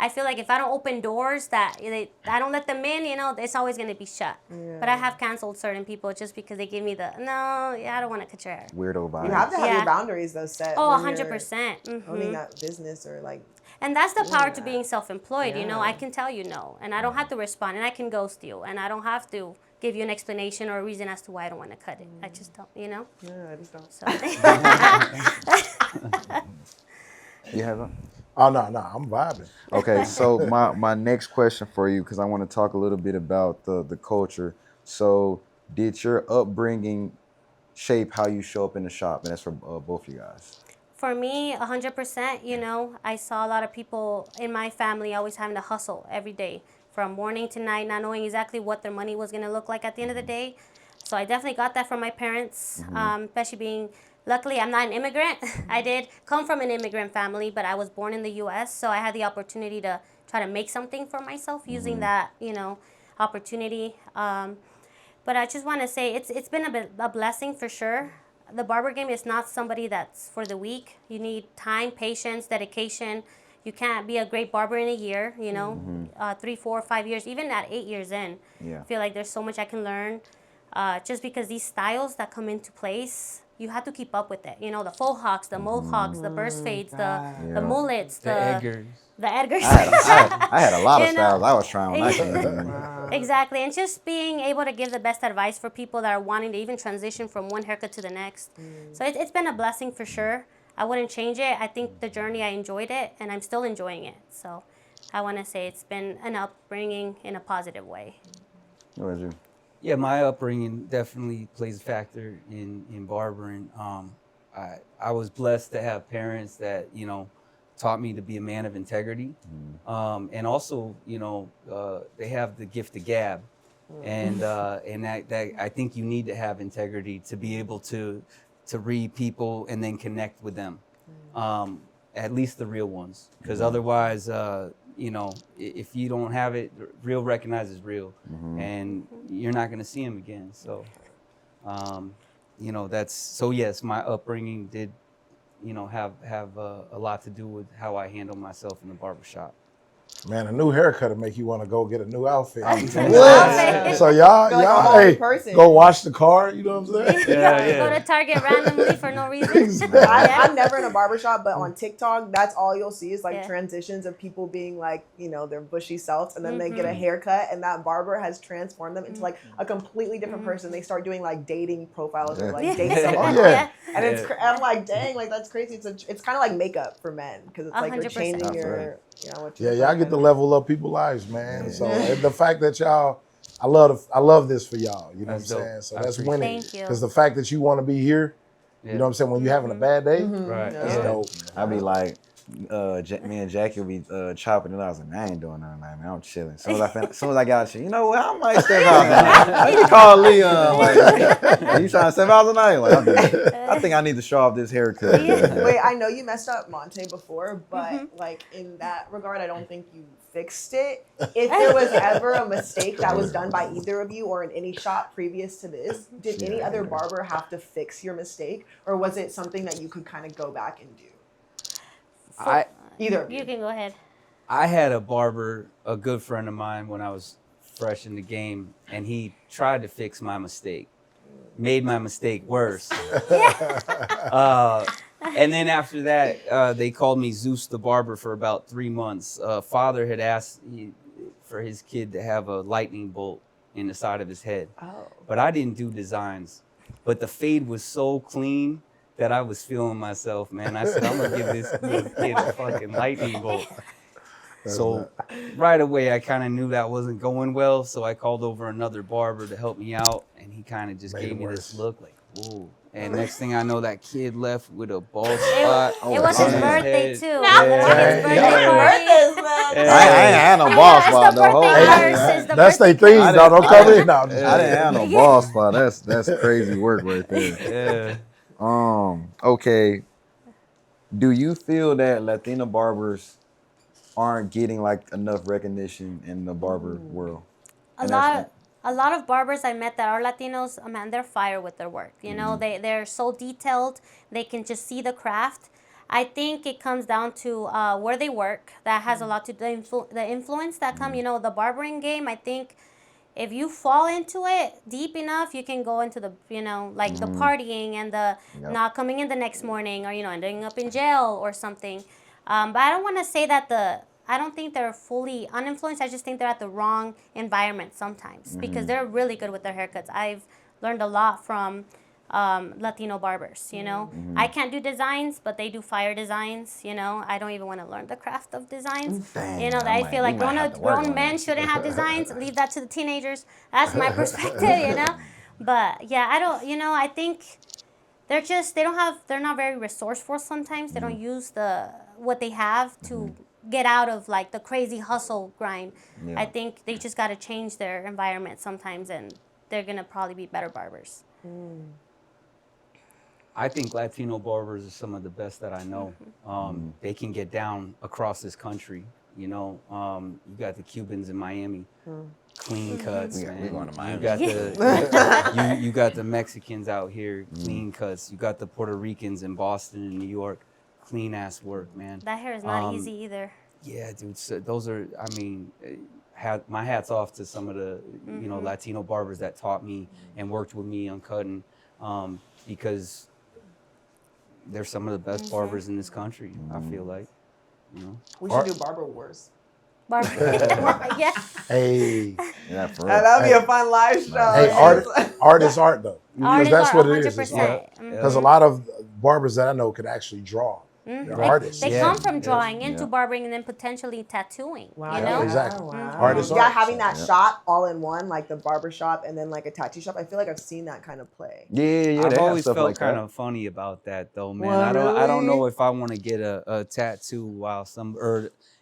I feel like if I don't open doors that I don't let them in, it's always going to be shut. Yeah. But I have canceled certain people just because they give me I don't want to cut your hair. Weirdo vibes. You have to have your boundaries, though, set. Oh, 100%. Owning that business or like. And that's the power to being self-employed, I can tell you no. And I don't have to respond. And I can ghost you. And I don't have to give you an explanation or a reason as to why I don't want to cut it. I just don't, Yeah, I just don't. So. You have a? Oh, no, I'm vibing. Okay, so my next question for you, because I want to talk a little bit about the culture. So did your upbringing shape how you show up in the shop? And that's for both of you guys. For me, 100%, I saw a lot of people in my family always having to hustle every day from morning to night, not knowing exactly what their money was going to look like at the end of the day. So I definitely got that from my parents, especially being, luckily I'm not an immigrant. I did come from an immigrant family, but I was born in the U.S., so I had the opportunity to try to make something for myself using that, opportunity. But I just want to say it's been a blessing for sure. The barber game is not somebody that's for the weak. You need time, patience, dedication. You can't be a great barber in a year, 3, 4, 5 years, even at 8 years in. Yeah. I feel like there's so much I can learn. just because these styles that come into place, you have to keep up with it. You know, the faux hawks, the mohawks, the burst fades, the mullets, The Edgars. the Edgars. I had a lot of You know, styles I was trying when I came in. Exactly, and just being able to give the best advice for people that are wanting to even transition from one haircut to the next. So it's been a blessing for sure. I wouldn't change it. I think the journey, I enjoyed it, and I'm still enjoying it. So I want to say it's been an upbringing in a positive way. What about you? Yeah, my upbringing definitely plays a factor in barbering. I was blessed to have parents that, you know, taught me to be a man of integrity. And also, you know, they have the gift of gab. And that I think you need to have integrity to be able to read people and then connect with them. At least the real ones. Because otherwise, you know, if you don't have it, real recognizes real, and you're not going to see them again. So, you know, yes, my upbringing did, you know, have a lot to do with how I handle myself in the barbershop. Man, a new haircut will make you want to go get a new outfit. Outfit. So y'all, hey, person. go wash the car. You know what I'm saying? Go to Target randomly for no reason. I'm never in a barbershop, but on TikTok, that's all you'll see is like Yeah. transitions of people being like, you know, their bushy selves, and then they get a haircut, and that barber has transformed them into like a completely different person. They start doing like dating profiles or like date someone. Oh, yeah. And I'm like, dang, like that's crazy. It's kind of like makeup for men because it's like you're 100%. changing your, you know, what Yeah, you're y'all get to level up people's lives, man. So and the fact that y'all, I love this for y'all. You know That's what I'm dope. saying? So I that's appreciate winning. Thank you. Because the fact that you want to be here, you know what I'm saying, when you're having a bad day, Right. it's Yeah. dope. I'd be like, me and Jackie would be chopping it. I was like, man, I ain't doing nothing, man. I'm chilling. As soon as I got shit, you know what? I might step out tonight. Let me call Leon. Like, are you trying to step out tonight? Like, I think I need to show off this haircut. Wait, I know you messed up Montae before, but like in that regard, I don't think you fixed it. If there was ever a mistake that was done by either of you or in any shop previous to this, did any other barber have to fix your mistake, or was it something that you could kind of go back and do? Either of You you. can go ahead. I had a barber, a good friend of mine, when I was fresh in the game, and he tried to fix my mistake, made my mistake worse. And then after that, they called me Zeus the Barber for about 3 months. Father had asked for his kid to have a lightning bolt in the side of his head. Oh. But I didn't do designs. But the fade was so clean that I was feeling myself, man. I said, I'm going to give this little kid a fucking lightning bolt. So right away, I kind of knew that wasn't going well. So I called over another barber to help me out. And he kind of just gave me this look like, whoa. And next thing I know, that kid left with a bald spot. It was his on birthday head. too. Yeah. His birthday party. I ain't had no ball spot the though. birthday Hey, curse. The That's their birthday thing. curse. No, don't come in now. I didn't have no ball spot. That's crazy work right there. Yeah. Okay. Do you feel that Latina barbers aren't getting like enough recognition in the barber world? A lot of barbers I met that are Latinos, man, they're fire with their work. You know, they're so detailed. They can just see the craft. I think it comes down to where they work. That has a lot to do the influence that come. You know, the barbering game. I think if you fall into it deep enough, you can go into the, you know, like the partying and the not coming in the next morning, or, you know, ending up in jail or something. But I don't want to say that I don't think they're fully uninfluenced. I just think they're at the wrong environment sometimes because they're really good with their haircuts. I've learned a lot from Latino barbers, you know. I can't do designs, but they do fire designs, you know. I don't even want to learn the craft of designs. You know, that I feel like grown men shouldn't have designs. Leave that to the teenagers. That's my perspective, you know. But yeah, I think they're not very resourceful sometimes. They don't use what they have to get out of like the crazy hustle grind. I think they just got to change their environment sometimes, and they're gonna probably be better barbers. I think Latino barbers are some of the best that I know. They can get down across this country. You know, you got the Cubans in Miami, clean cuts, man. We're going to Miami. You got the Mexicans out here, clean cuts. You got the Puerto Ricans in Boston and New York, clean ass work, man. That hair is not easy either. Yeah, dude. So those are, I mean, my hat's off to some of the Latino barbers that taught me and worked with me on cutting, because they're some of the best barbers in this country. I feel like, We should do barber wars. Barber. Yeah. Hey, Yeah, for real. That'd be a fun live show. hey, art is art though. Art Because is that's art, what it is. It's 100%. art. Because a lot of barbers that I know could actually draw. They're artists. They Yeah. come from drawing into Yeah. barbering and then potentially tattooing. Wow. You know? Exactly. Wow. Artist Yeah, art. having that Yeah. shop all in one, like the barbershop and then like a tattoo shop. I feel like I've seen that kind of play. Yeah, they I've have always stuff felt like kind that. of funny about that though, man. Well, I don't know really? if I want to get a tattoo while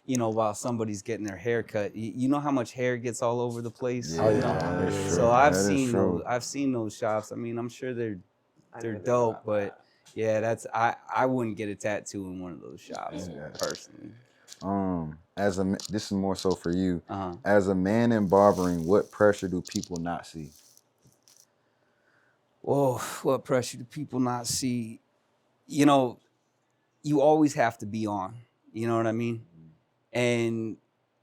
while somebody's getting their hair cut. You know how much hair gets all over the place. Yeah, yeah. that's true. So I've That is seen true. I've seen those shops. I mean, I'm sure they're I never think dope, about but that. yeah, I wouldn't get a tattoo in one of those shops personally. This is more so for you. Uh-huh. As a man in barbering, what pressure do people not see? Whoa, what pressure do people not see? You always have to be on. You know what I mean? And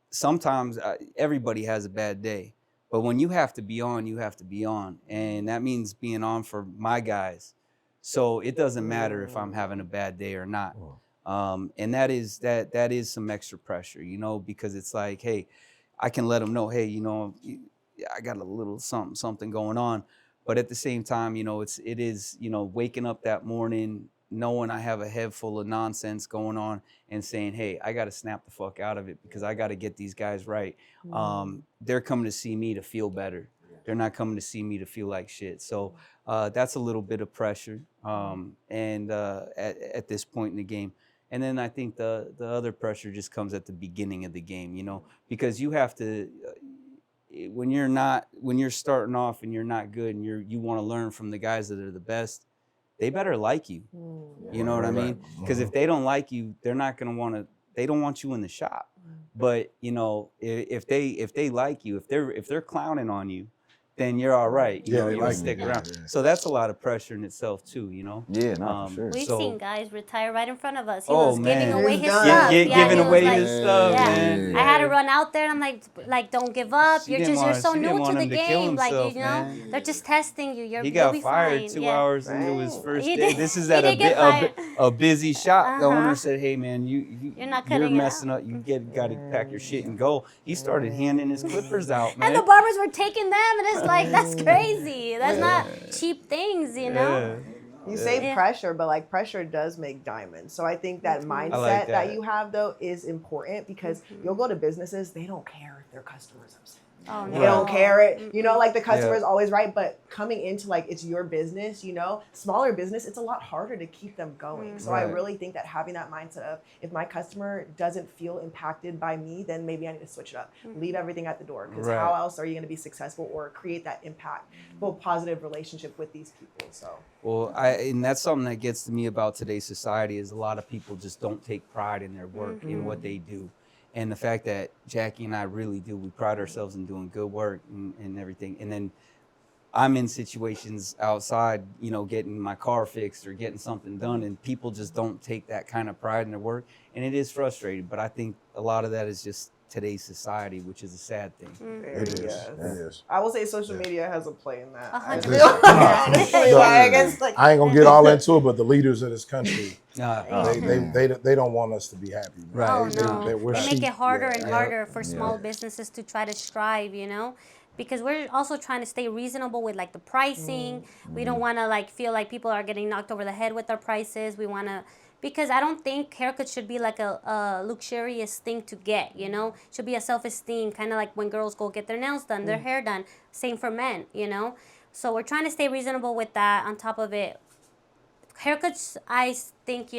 sometimes everybody has a bad day. But when you have to be on, you have to be on. And that means being on for my guys. So it doesn't matter if I'm having a bad day or not. And that is some extra pressure, because it's like, hey, I can let them know, hey, I got a little something going on. But at the same time, it is waking up that morning, knowing I have a head full of nonsense going on and saying, hey, I got to snap the fuck out of it because I got to get these guys right. They're coming to see me to feel better. They're not coming to see me to feel like shit. So that's a little bit of pressure at this point in the game. And then I think the other pressure just comes at the beginning of the game, because you have to, when you're starting off and you're not good and you want to learn from the guys that are the best, they better like you. You know what I mean? Because if they don't like you, they're not going to they don't want you in the shop. But, if they like you, if they're clowning on you, then you're all right. Yeah, they you'll like stick you. around. Yeah. So that's a lot of pressure in itself too, Yeah, no, for sure. We've So- seen guys retire right in front of us. He Oh, was man. giving away He's his done. stuff. Giving he was away like, his stuff, yeah. man. I had to run out there. I'm like, don't give up. She You're didn't so want- she new didn't to want the him to kill game. Like, himself, man. they're just testing you. He You'll got be fired fine. 2 Yeah. hours into his first He day. did- This is he at did get fired. a busy shop. The Uh-huh. owner said, "Hey, man, You're not you're cutting it messing out." up. You got to pack your shit and go." He started handing his clippers out, man. And the barbers were taking them, and it's like, that's crazy. That's not cheap things, you know? You say Yeah. pressure, but like pressure does make diamonds. So I think that mindset that that. you have though is important because you'll go to businesses, they don't care if their customers upset. Oh, They no. don't care it. Like the customer Yeah. is always right, but coming into like it's your business, smaller business, it's a lot harder to keep them going. So I Right. really think that having that mindset of if my customer doesn't feel impacted by me, then maybe I need to switch it up. Leave everything at the door because Right. how else are you going to be successful or create that impact, positive relationship with these people? So Well, and that's something that gets to me about today's society is a lot of people just don't take pride in their work, in what they do. And the fact that Jackie and I really do, we pride ourselves in doing good work and everything. And then I'm in situations outside, getting my car fixed or getting something done, and people just don't take that kind of pride in their work. And it is frustrating, but I think a lot of that is just today's society, which is a sad thing. It is. It is. I will say social media has a play in that. 100%. I ain't gonna get all into it, but the leaders of this country, Uh, they don't want us to be happy. Man. Right. Oh, They- no. we're They make sheep. it harder Yeah. and harder for small businesses to try to strive, because we're also trying to stay reasonable with like the pricing. We don't want to like feel like people are getting knocked over the head with our prices. We want to, because I don't think haircuts should be like a luxurious thing to get, should be a self-esteem, kind of like when girls go get their nails done, their hair done, same for men, So we're trying to stay reasonable with that. On top of it, haircuts, I think,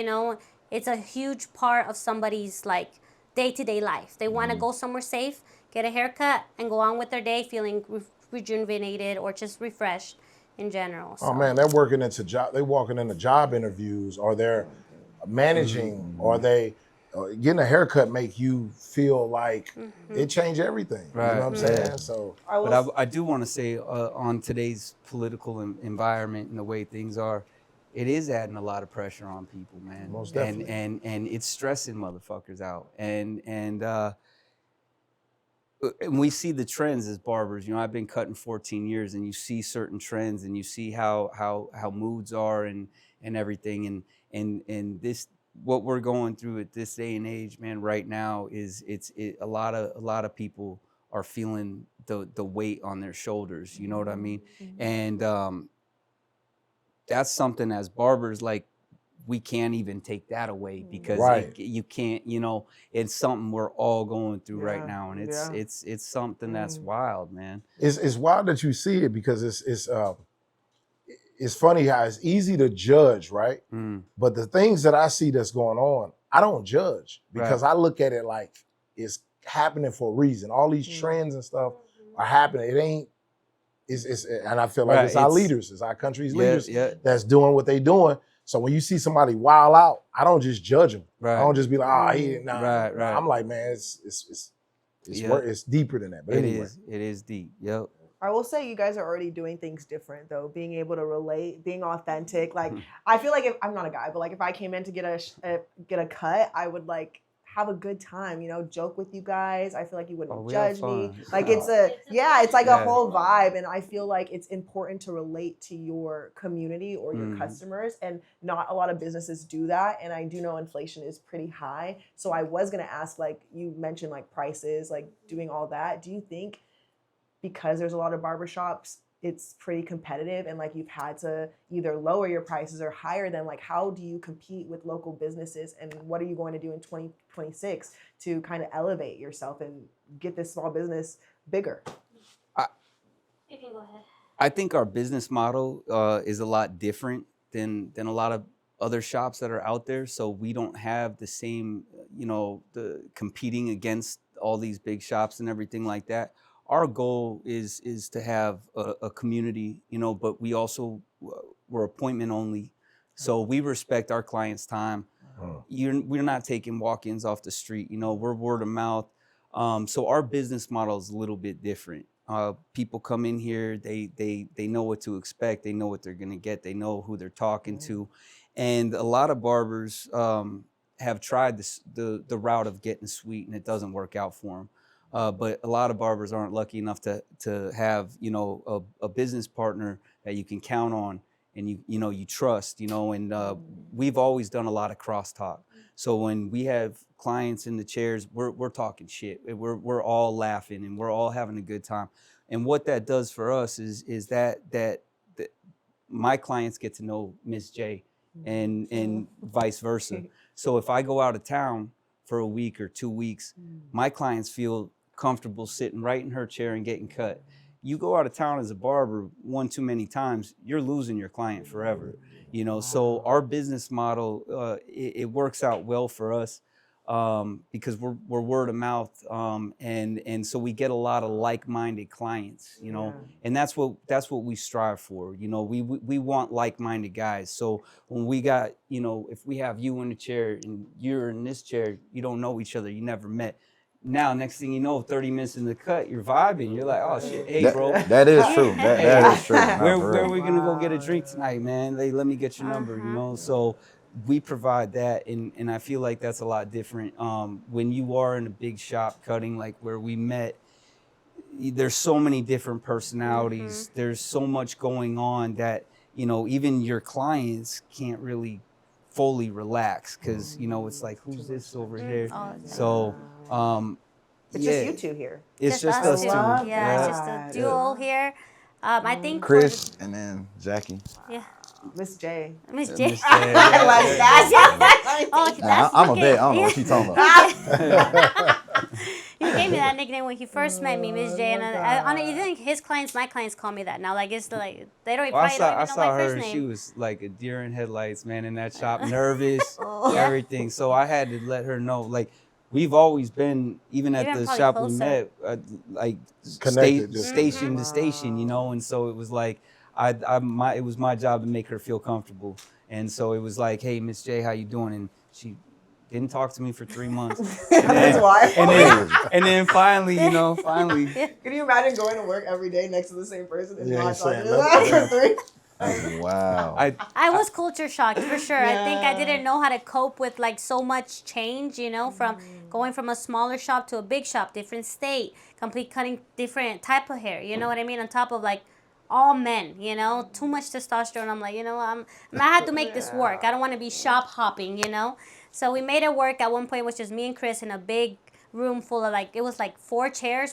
it's a huge part of somebody's like day-to-day life. They want to go somewhere safe, get a haircut, and go on with their day feeling rejuvenated or just refreshed in general. So. Oh man, they're walking into job interviews, or they're managing, or they getting a haircut make you feel like it changed everything. Right. You know what I'm saying? So But I do want to say on today's political environment and the way things are, it is adding a lot of pressure on people, man. Most definitely. And it's stressing motherfuckers out. And and we see the trends as barbers. You know, I've been cutting 14 years, and you see certain trends, and you see how moods are and everything, and this what we're going through at this day and age, man. Right now is a lot of people are feeling the weight on their shoulders. You know what I mean? And that's something as barbers, like, we can't even take that away because you can't, you know, it's something we're all going through right now. And it's something that's wild, man. It's wild that you see it because it's funny how it's easy to judge, right? But the things that I see that's going on, I don't judge because I look at it like it's happening for a reason. All these trends and stuff are happening. It ain't, and I feel like it's our leaders, it's our country's leaders that's doing what they doing. So when you see somebody wild out, I don't just judge them. I don't just be like, he didn't. I'm like, man, it's deeper than that. But anyway. It is deep. Yep. I will say you guys are already doing things different though, being able to relate, being authentic. Like I feel like if I'm not a guy, but like if I came in to get a cut, I would like have a good time, you know, joke with you guys. I feel like you wouldn't judge me. Like it's like a whole vibe. And I feel like it's important to relate to your community or your customers. And not a lot of businesses do that. And I do know inflation is pretty high. So I was going to ask, like you mentioned, like prices, like doing all that. Do you think because there's a lot of barbershops, it's pretty competitive and like you've had to either lower your prices or higher them? Like how do you compete with local businesses, and what are you going to do in 2026 to kind of elevate yourself and get this small business bigger? You can go ahead. I think our business model is a lot different than a lot of other shops that are out there. So we don't have the same, you know, the competing against all these big shops and everything like that. Our goal is to have a community, you know, but we also, we're appointment only. So we respect our clients' time. We're not taking walk-ins off the street, you know, we're word of mouth. So our business model is a little bit different. People come in here, they know what to expect. They know what they're going to get. They know who they're talking to. And a lot of barbers have tried the route of getting sweet, and it doesn't work out for them. But a lot of barbers aren't lucky enough to have, you know, a business partner that you can count on and you trust, you know, and we've always done a lot of crosstalk. So when we have clients in the chairs, we're talking shit. We're all laughing and we're all having a good time. And what that does for us is that my clients get to know Miss J and vice versa. So if I go out of town for a week or 2 weeks, my clients feel comfortable sitting right in her chair and getting cut. You go out of town as a barber one too many times, you're losing your client forever, you know. So our business model, it works out well for us because we're word of mouth, and so we get a lot of like-minded clients, you know, and that's what we strive for, you know. We want like-minded guys. So when we got, you know, if we have you in the chair and you're in this chair, you don't know each other, you never met. Now, next thing you know, 30 minutes in the cut, you're vibing. You're like, oh shit, hey bro. That is true. That is true. Where are we gonna go get a drink tonight, man? Let me get your number, you know. So we provide that, and I feel like that's a lot different. When you are in a big shop cutting, like where we met, there's so many different personalities. There's so much going on that, you know, even your clients can't really fully relax because, you know, it's like, who's this over here? So it's just you two here. It's just us two. Yeah, it's just a duo here. I think Chris and then Jackie. Yeah. Miss J. Miss J. I like that. I'm a vet. I don't know what she's talking about. He gave me that nickname when he first met me, Miss J. And I think his clients, my clients call me that now. Like it's like they don't even know my first name. I saw her. She was like a deer in headlights, man, in that shop, nervous, everything. So I had to let her know, like. We've always been, even at the shop closer. We met, like station to station, you know, and so it was like, it was my job to make her feel comfortable, and so it was like, hey, Miss J, how you doing? And she didn't talk to me for 3 months. That's why. And then finally, you know, Can you imagine going to work every day next to the same person and not talking to them for 3? Wow. I was culture shocked for sure. I think I Yeah. didn't know how to cope with like so much change, you know, from going from a smaller shop to a big shop, different state, complete cutting different type of hair. You know what I mean? On top of like all men, you know, too much testosterone. I'm like, you know, I had to make this work. I don't want to be shop hopping, you know. So we made it work. At one point, it was just me and Chris in a big room full of like, it was like 5 chairs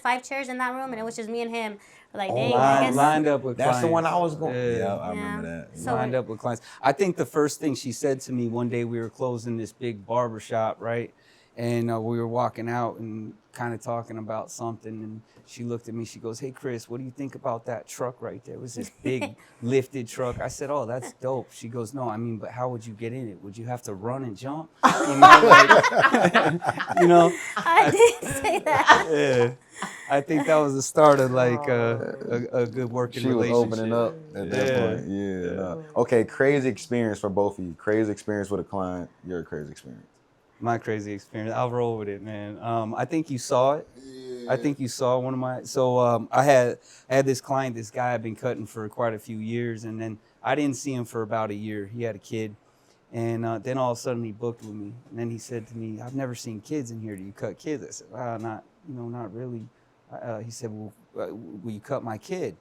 in that room, and it was just me and him. Like, dang, I guess. Lined up with That's clients. the one I was going. Yeah. Yeah, I remember that. So Lined up with clients. I think the first thing she said to me one day, we were closing this big barbershop, right? And we were walking out and kind of talking about something. And she looked at me, she goes, hey, Chris, what do you think about that truck right there? It was this big lifted truck. I said, oh, that's dope. She goes, no, I mean, but how would you get in it? Would you have to run and jump? You know, like, you know? I did say that. Yeah. I think that was the start of like a good working She was relationship. opening up at that Yeah. point. Yeah. No. Okay, crazy experience for both of you. Crazy experience with a client. Your crazy experience. My crazy experience. I'll roll with it, man. I think you saw it. I think you saw one of my. So I had this client, this guy I've been cutting for quite a few years, and then I didn't see him for about a year. He had a kid, and then all of a sudden he booked with me, and then he said to me, "I've never seen kids in here. Do you cut kids?" I said, not really." He said, "Well, will you cut my kid?"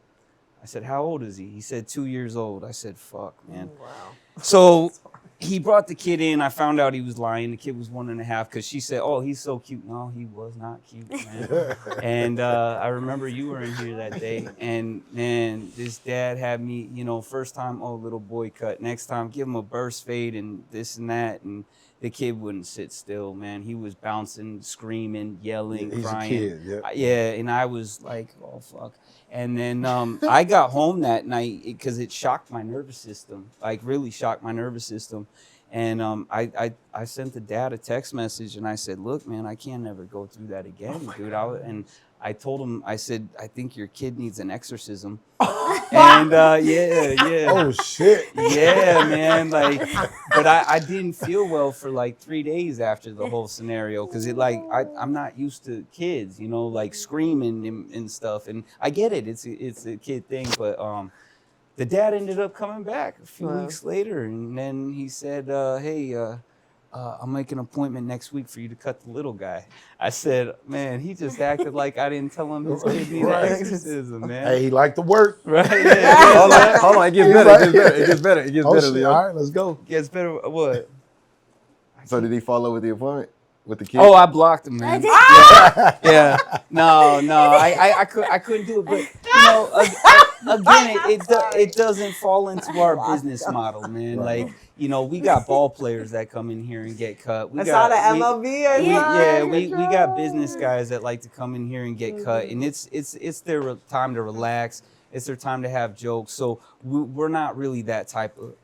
I said, "How old is he?" He said, 2 years old. I said, "Fuck, man." Wow. So he brought the kid in. I found out he was lying. The kid was 1.5 because she said, "Oh, he's so cute." No, he was not cute, man. And I remember you were in here that day, and this dad had me, you know, first time, oh, little boy cut. Next time, give him a burst fade and this and that, and the kid wouldn't sit still, man. He was bouncing, screaming, yelling, He's crying. a kid, yeah. Yeah, and I was like, oh, fuck. And then I got home that night because it shocked my nervous system, like really shocked my nervous system. And I sent the dad a text message and I said, look, man, I can't ever go through that again, dude. And I told him, I said, I think your kid needs an exorcism. And yeah. Oh shit. Yeah, man. Like, but I didn't feel well for like 3 days after the whole scenario because I'm not used to kids, you know, like screaming and stuff. And I get it, it's a kid thing, but the dad ended up coming back a few weeks later, and then he said, hey, I'll make an appointment next week for you to cut the little guy. I said, man, he just acted like I didn't tell him his kid needed Right. exorcism, man. Hey, he liked to work. Right? Yeah. Hold on. It gets better. It gets better. It gets Oh better, shit. Leo. All right, let's go. Gets better. What? So did he follow with the appointment with the kid? Oh, I blocked him, man. Yeah. No. I couldn't do it, but you know, again, it doesn't fall into our business model, man. Like, you know, we got ball players that come in here and get cut. I saw the MLB. We got business guys that like to come in here and get cut, and it's their time to relax. It's their time to have jokes. So we're not really that type of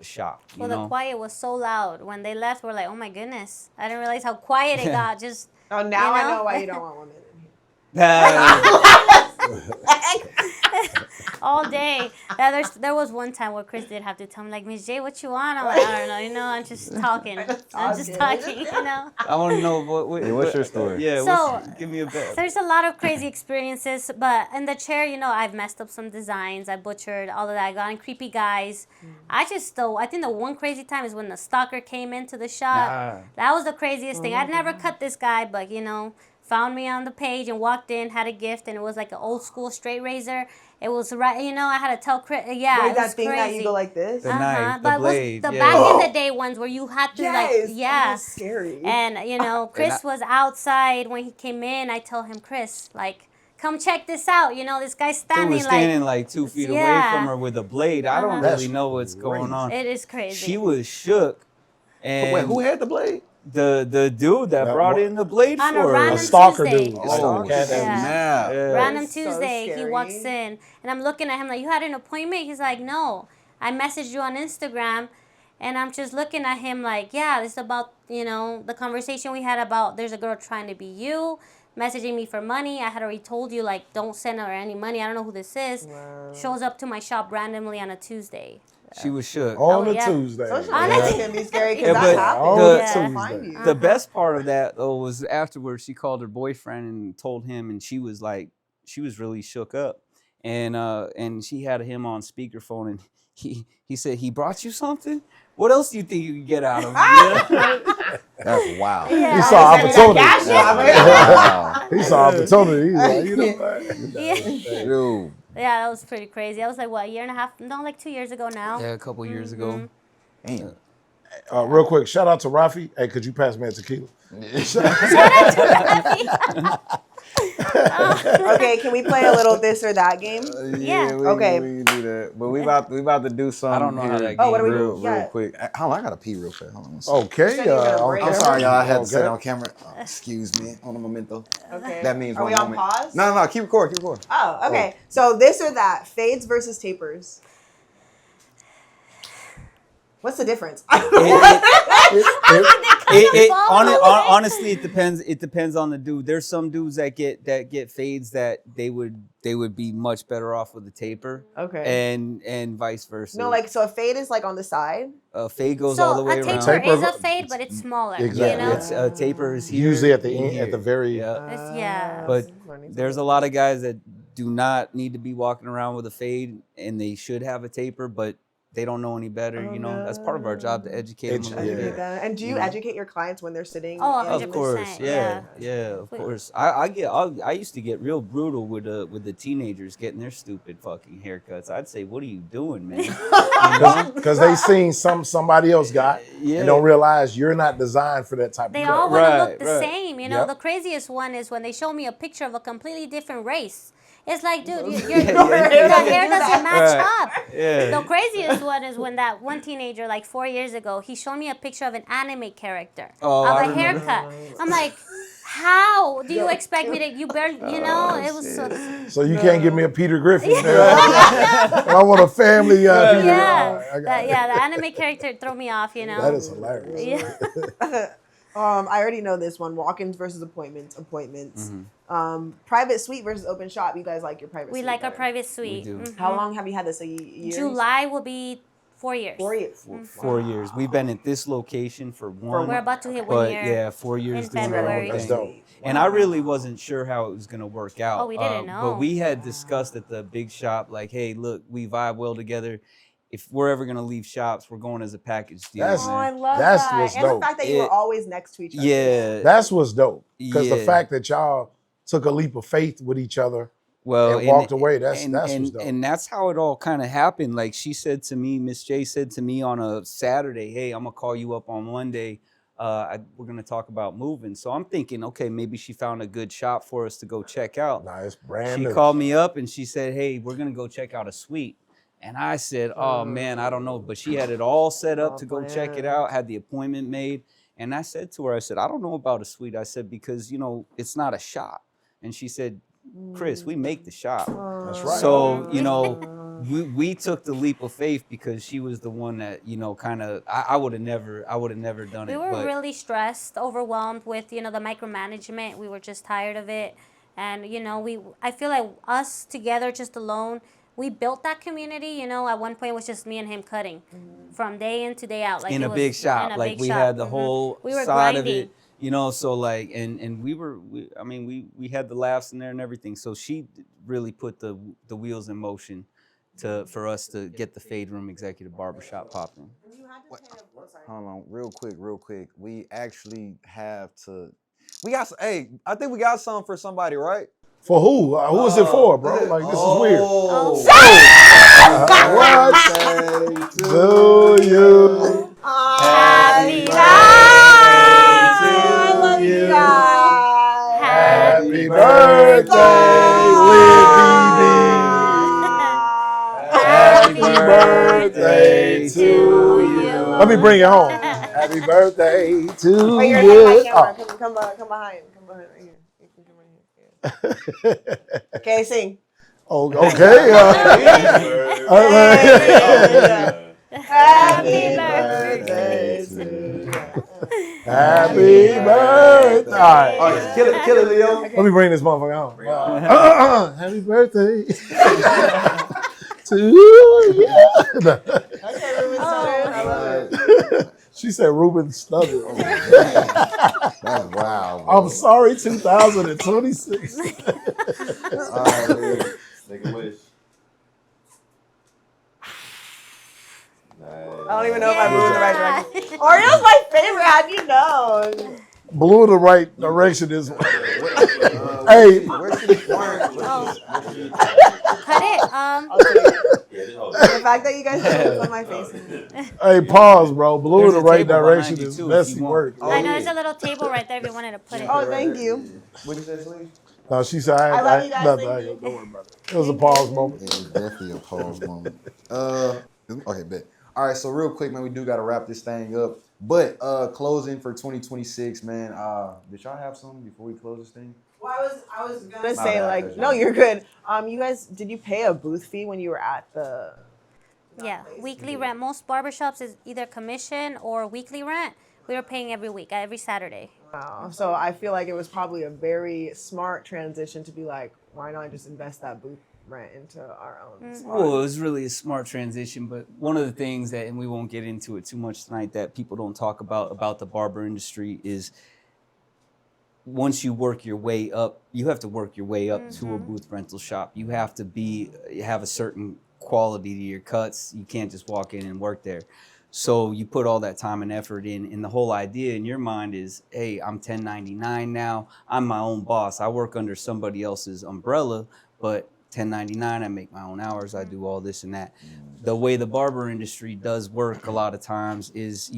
shop. You Well, know? the quiet was so loud. When they left, we're like, oh my goodness. I didn't realize how quiet it got. Just Oh, now you I know? know why you don't want women in here. all day. Yeah, there was one time where Chris did have to tell me, like, Miss J, what you want? I'm like, I don't know, you know, I'm just talking. I'm just talking, you know. I want to know What's your story? Yeah, So, give me a bit. There's a lot of crazy experiences, but in the chair, you know, I've messed up some designs. I butchered all of that. I got in creepy guys. I think the one crazy time is when the stalker came into the shop. That was the craziest thing. I'd never cut this guy, but, you know, found me on the page and walked in, had a gift, and it was like an old school straight razor. It was right, you know, I had to tell Chris, yeah, Wait, it that was thing crazy. that you go like this? The knife, the But it was blade, the yeah. back in the day ones where you had to Yes. like, yeah. Oh, that's scary. And, you know, Chris was outside when he came in. I told him, Chris, like, come check this out. You know, this guy's They standing were standing like 2 feet away Yeah. from her with a blade. I don't That's really know what's going on. it is crazy. She was shook. And Wait, who had the blade? the dude that brought in the blade On a for her. random A stalker Tuesday. dude. Oh, Cat that- Yeah. Yeah. Random That's so Tuesday, he scary. walks in, and I'm looking at him like, you had an appointment? He's like, no. I messaged you on Instagram, and I'm just looking at him like, yeah, this is about, you know, the conversation we had about there's a girl trying to be you, messaging me for money. I had already told you, like, don't send her any money. I don't know who this is. Wow. Shows up to my shop randomly on a Tuesday. She was shook. On a yeah. Tuesday. Social Yeah. media can be scary because Yeah, that but happens. the- They can't Yeah. find you. The best part of that though was afterwards she called her boyfriend and told him, and she was really shook up. and she had him on speakerphone, and he said, he brought you something? What else do you think you can get out of him? That's wild. Yeah. He saw opportunity. Wow. He saw opportunity. He's like, you know what? Yeah. Dude. Yeah, that was pretty crazy. I was like, what, a year and a half? No, like 2 years ago now. Yeah, a couple years ago. Damn. Real quick, shout out to Rafi. Hey, could you pass me a tequila? Okay, can we play a little this or that game? Yeah. Okay. We can do that. But we about to do something. I don't know how that Oh, what do we real, do? real Yeah. quick. Hold on, I gotta pee real fast. Hold on. Okay. Said you were gonna break I'm it. sorry, y'all. I had to say Okay. that on camera. Excuse me. On a memento. Okay. That means Are one we on moment. pause? No. Keep recording. Oh, okay. So this or that, fades versus tapers. What's the difference? Honestly, it depends. It depends on the dude. There's some dudes that get fades that they would be much better off with a taper. Okay. And vice versa. No, like, so a fade is like on the side. A fade goes So all the way a around. taper is a Taper- fade, but it's smaller. Exactly. You know? It's a taper is here. Usually at the and end, here. at the very. Yeah. Yeah. But there's a lot of guys that do not need to be walking around with a fade, and they should have a taper, but they don't know any better. Oh, You know, that's part of our job to educate them a I little get bit. that. And do you Yeah. educate your clients when they're sitting? Oh, in 100%. the- Of course, yeah, of Wait. course. I used to get real brutal with the teenagers getting their stupid fucking haircuts. I'd say, "What are you doing, man?" You know? Because they seen somebody else got Yeah. and don't realize you're not designed for that type They of cut. all want to Right, look the right. same. You know, Yep. the craziest one is when they show me a picture of a completely different race. It's like, dude, Yeah, the yeah, hair doesn't match Right. up. Yeah. The craziest one is when that one teenager, like 4 years ago, he showed me a picture of an anime character Oh, of I a remember. haircut. I'm like, how do you expect me to? You barely, you know, it was so. So you can't give me a Peter Griffin. I want a family. Peter Yeah, I got it. the anime character threw me off. You know. That is hilarious. Yeah. I already know this one. Walk-ins versus appointments. Private suite versus open shop. You guys like your private We suite? like our better. private suite. do. Mhm. How long have you had this? A year? July will be 4 years. 4 years. 4 years. We've been at this location for one. We're about to hit 1 but year. yeah, 4 years in doing our own February. That's thing. dope. And I really wasn't sure how it was gonna work out. Oh, we didn't know. But we had discussed at the big shop, like, hey, look, we vibe well together. If we're ever gonna leave shops, we're going as a package deal. That's- Oh, I man. love That's that. what's And dope. the fact that you were It- always next to each other. Yeah. That's what's dope. Because the Yeah. fact that y'all took a leap of faith with each other Well, and walked away, that's and, what's and, dope. and that's how it all kind of happened. Like she said to me, Miss J said to me on a Saturday, hey, I'm gonna call you up on Monday. We're gonna talk about moving. So I'm thinking, okay, maybe she found a good shop for us to go check out. Nah, it's brand She new. called me up and she said, hey, we're gonna go check out a suite. And I said, oh man, I don't know. But she had it all set up to go check it out, had the appointment made. And I said to her, I said, I don't know about a suite. I said, because, you know, it's not a shop. And she said, Chris, we make the shop. That's right. So, you know, we took the leap of faith because she was the one that, you know, kind of, I would have never done We it. were but really stressed, overwhelmed with, you know, the micromanagement. We were just tired of it. And, you know, I feel like us together, just alone, we built that community. You know, at one point it was just me and him cutting from day in to day out. Like in it a was big shop, in a like big we shop. had the Mhm. whole We were side of grinding. it, you know. So like, and we had the laughs in there and everything. So she really put the wheels in motion for us to get the Fade Room Executive Barbershop popping. Hold on, real quick. We actually have to. We got. Hey, I think we got something for somebody, right? For who? Who is it for, bro? Like, this is weird. Oh. What do you? Happy Happy birthday, Happy birthday to you. Let me bring it home. Happy birthday to Wait, you're you. ahead of my camera. Come behind. Come behind right here. You can come right here. Yeah. Okay, sing. Oh, okay. Happy birthday. Happy birthday. All right. Kill it, Leo. Let me bring this motherfucker home. Happy birthday to you. She said Ruben Stubbs. That's wild. Bro. I'm sorry, 2026. All right, Leo. Make a wish. don't even know if I moved in the right direction. Oreo's my favorite. How do you know? Blue in the right direction is. Hey, where's the Cut it. I'll take it. The fact that you guys don't put my face in it. Hey, pause, bro. Blue in There's the a right table direction behind you, is too, if messy you want. work. I know there's a little table right there if you wanted to put it. Oh, thank you. What did you say, Sleeve? No, she said, I love you guys, nothing. thank you. Don't worry about it. It was a pause moment. It was definitely a pause moment. Okay, bet. All right, so real quick, man, we do got to wrap this thing up. But closing for 2026, man. Did y'all have something before we close this thing? Well, I was gonna My say bad, like, Coach. no, you're good. You guys, did you pay a booth fee when you were at the? Yeah, weekly rent. Most barbershops is either commission or weekly rent. We were paying every week, every Saturday. Wow. So I feel like it was probably a very smart transition to be like, why not just invest that booth rent into our own spot? Well, it was really a smart transition, but one of the things that, and we won't get into it too much tonight, that people don't talk about the barber industry is once you work your way up, you have to work your way up to a booth rental shop. You have to have a certain quality to your cuts. You can't just walk in and work there. So you put all that time and effort in, and the whole idea in your mind is, hey, I'm 1099 now. I'm my own boss. I work under somebody else's umbrella, but 1099, I make my own hours. I do all this and that. The way the barber industry does work a lot of times is,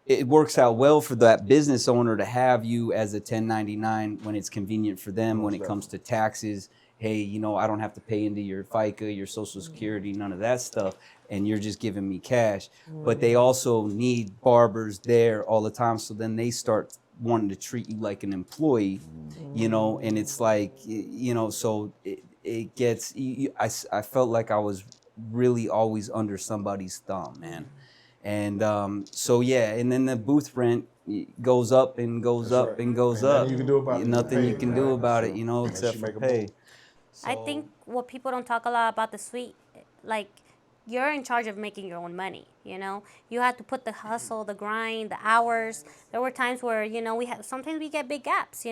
it works out well for that business owner to have you as a 1099 when it's convenient for them. When it comes to taxes, hey, I don't have to pay into your FICA, your Social Security, none of that stuff, and you're just giving me cash. But they also need barbers there all the time, so then they start wanting to treat you like an employee, and it's like, so it gets, I felt like I was really always under somebody's thumb, man. And so, yeah, and then the booth rent goes up and goes That's up right. and goes And up. nothing you can do about it. Nothing you Pay, can man. do about it, So, except you for make a pay. move. I think what people don't talk a lot about the suite, like, you're in charge of making your own money, You have to put the hustle, the grind, the hours. There were times where, sometimes we get big gaps,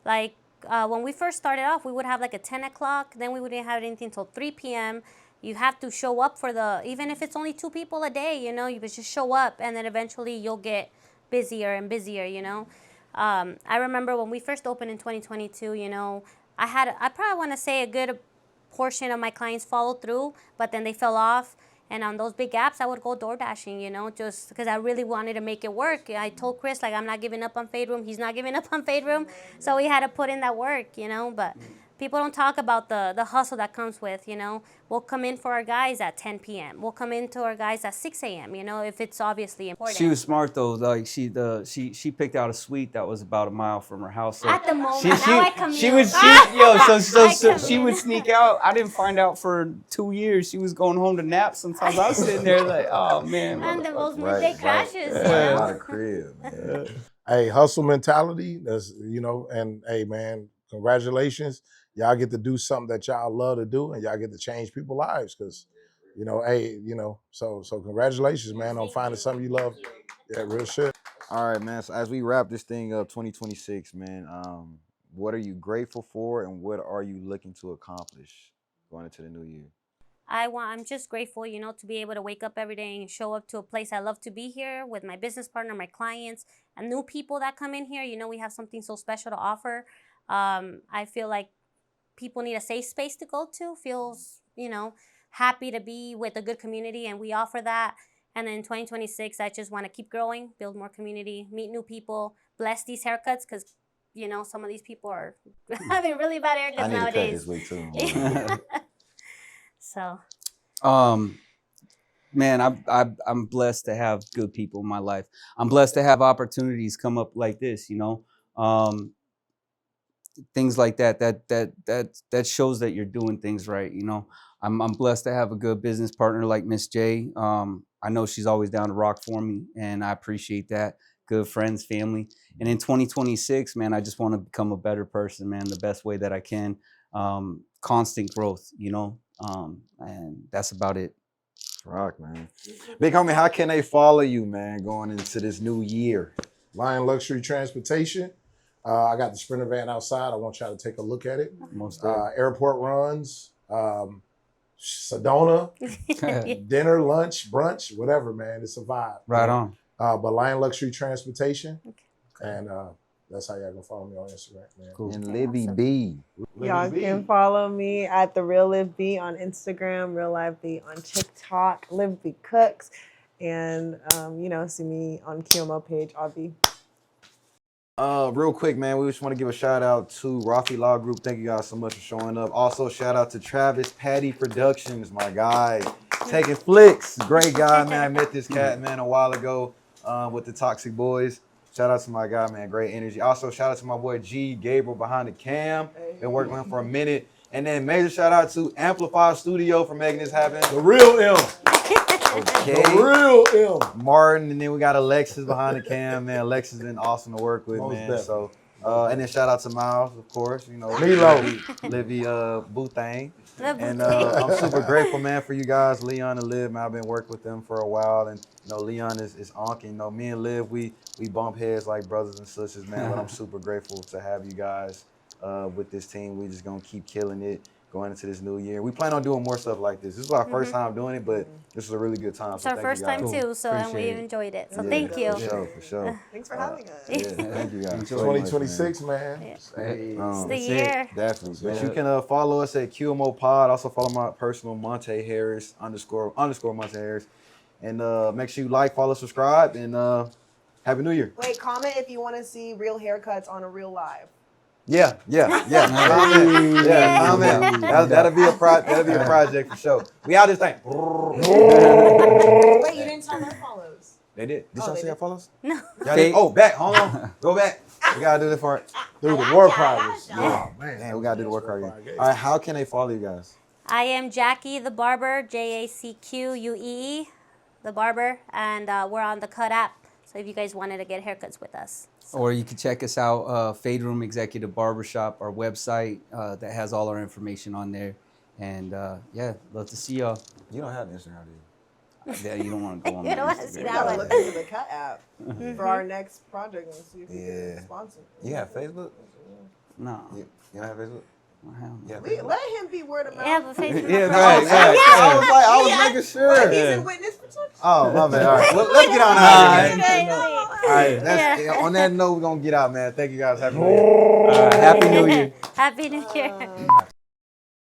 Like, when we first started off, we would have like a 10 o'clock, then we wouldn't have anything until 3 p.m. You have to show up for even if it's only 2 people a day, you just show up, and then eventually you'll get busier and busier, I remember when we first opened in 2022, I probably want to say a good portion of my clients followed through, but then they fell off. And on those big gaps, I would go door dashing, just because I really wanted to make it work. I told Chris, like, I'm not giving up on Fade Room. He's not giving up on Fade Room. So we had to put in that work, But people don't talk about the hustle that comes with, We'll come in for our guys at 10 p.m. We'll come in to our guys at 6 a.m., if it's obviously important. She was smart though. Like she picked out a suite that was about a mile from her house. So At the moment, she I commute. she would sneak out. I didn't find out for 2 years. She was going home to nap. Sometimes I was sitting there like, oh man. And the most midday crashes. Right. Out of crib, man. Hey, hustle mentality. That's and hey, man, congratulations. Y'all get to do something that y'all love to do, and y'all get to change people's lives. Because, so congratulations, man, on finding something you love. Yeah, real shit. All right, man. So as we wrap this thing up, 2026, man, what are you grateful for, and what are you looking to accomplish going into the new year? I'm just grateful, to be able to wake up every day and show up to a place I love to be here with my business partner, my clients, and new people that come in here. We have something so special to offer. I feel like people need a safe space to go to, feels, happy to be with a good community, and we offer that. And then 2026, I just want to keep growing, build more community, meet new people, bless these haircuts, because, some of these people are having really bad haircuts I need nowadays. to cut this week too. So, Man, I'm blessed to have good people in my life. I'm blessed to have opportunities come up like this, things like that shows that you're doing things right. I'm blessed to have a good business partner like Miss J. I know she's always down to rock for me, and I appreciate that. Good friends, family. And in 2026, man, I just want to become a better person, man, the best way that I can. Constant growth, and that's about it. Rock, man. Big homie, how can they follow you, man, going into this new year? Lion Luxury Transportation. I got the Sprinter van outside. I want y'all to take a look at it. Most Airport runs. Sedona, dinner, lunch, brunch, whatever, man. It's a vibe. Right on. But Lion Luxury Transportation. And that's how y'all gonna follow me on Instagram, man. Cool. And Livy B. Y'all can follow me at the Real Liv B on Instagram, Real Live B on TikTok, Liv B Cooks, and see me on QMO page, Avi. Real quick, man, we just want to give a shout out to Rafi Law Group. Thank you guys so much for showing up. Also, shout out to Travis Patty Productions, my guy. Taking flicks. Great guy, man. I met this cat, man, a while ago with the Toxic Boys. Shout out to my guy, man. Great energy. Also, shout out to my boy G Gabriel behind the cam. Been working with him for a minute. And then major shout out to Amplify Studio for making this happen. The real M. Okay. The real M. Martin, and then we got Alexis behind the cam, man. Alexis been awesome to work with, Most man. definitely. So, and then shout out to Miles, of course. You know, Milo. Livy Boothang. And I'm super grateful, man, for you guys, Leon and Liv, man. I've been working with them for a while, and Leon is honking. Me and Liv, we bump heads like brothers and sisters, man. But I'm super grateful to have you guys with this team. We just gonna keep killing it going into this new year. We plan on doing more stuff like this. This is our first time doing it, but this is a really good time. It's So our thank first you guys. time too, so and we Appreciate it. enjoyed it. So Yeah, thank you. For sure. Thanks for having us. Yeah, thank you guys. 2026, man. Yeah. Hey. It's Um, the That's year. Definitely. But Yeah. you can follow us at QMO Pod. Also follow my personal Montae Harris _ Montae Harris. And make sure you like, follow, subscribe, and Happy New Year. Wait, comment if you want to see real haircuts on a real live. Yeah. Comment. Yeah, comment. That'll be a project for sure. We out this thing. Wait, you didn't tell their follows. They did. Did y'all they see our did. follows? No. Y'all did? Oh, back. Hold on. Go back. We gotta do this for it. Dude, the war prizes. Yeah. Oh, man. Damn, we gotta do the work again. All right, how can they follow you guys? I am Jackie the Barber, JACQUEE, the Barber, and we're on the Cut app. So if you guys wanted to get haircuts with us. Or you can check us out, Fade Room Executive Barbershop, our website that has all our information on there. And love to see y'all. You don't have an Instagram, do you? Yeah, you don't want to go on You don't my wanna see Instagram. We that gotta one. look into the Cut app for our next project and see if we Yeah. can sponsor. You have Facebook? No. You don't have Facebook? Hell no. Yeah. Let him be word of mouth. Yeah, but Facebook. Yeah, not right, for- right. I was making Like, sure. he's a witness protection. Oh, my bad. All right. Well, let's get on out of here. Okay, All right. Yeah. On that note, we're going to get out, man. Thank you guys. Happy New Year. Happy New Year. Happy New Year.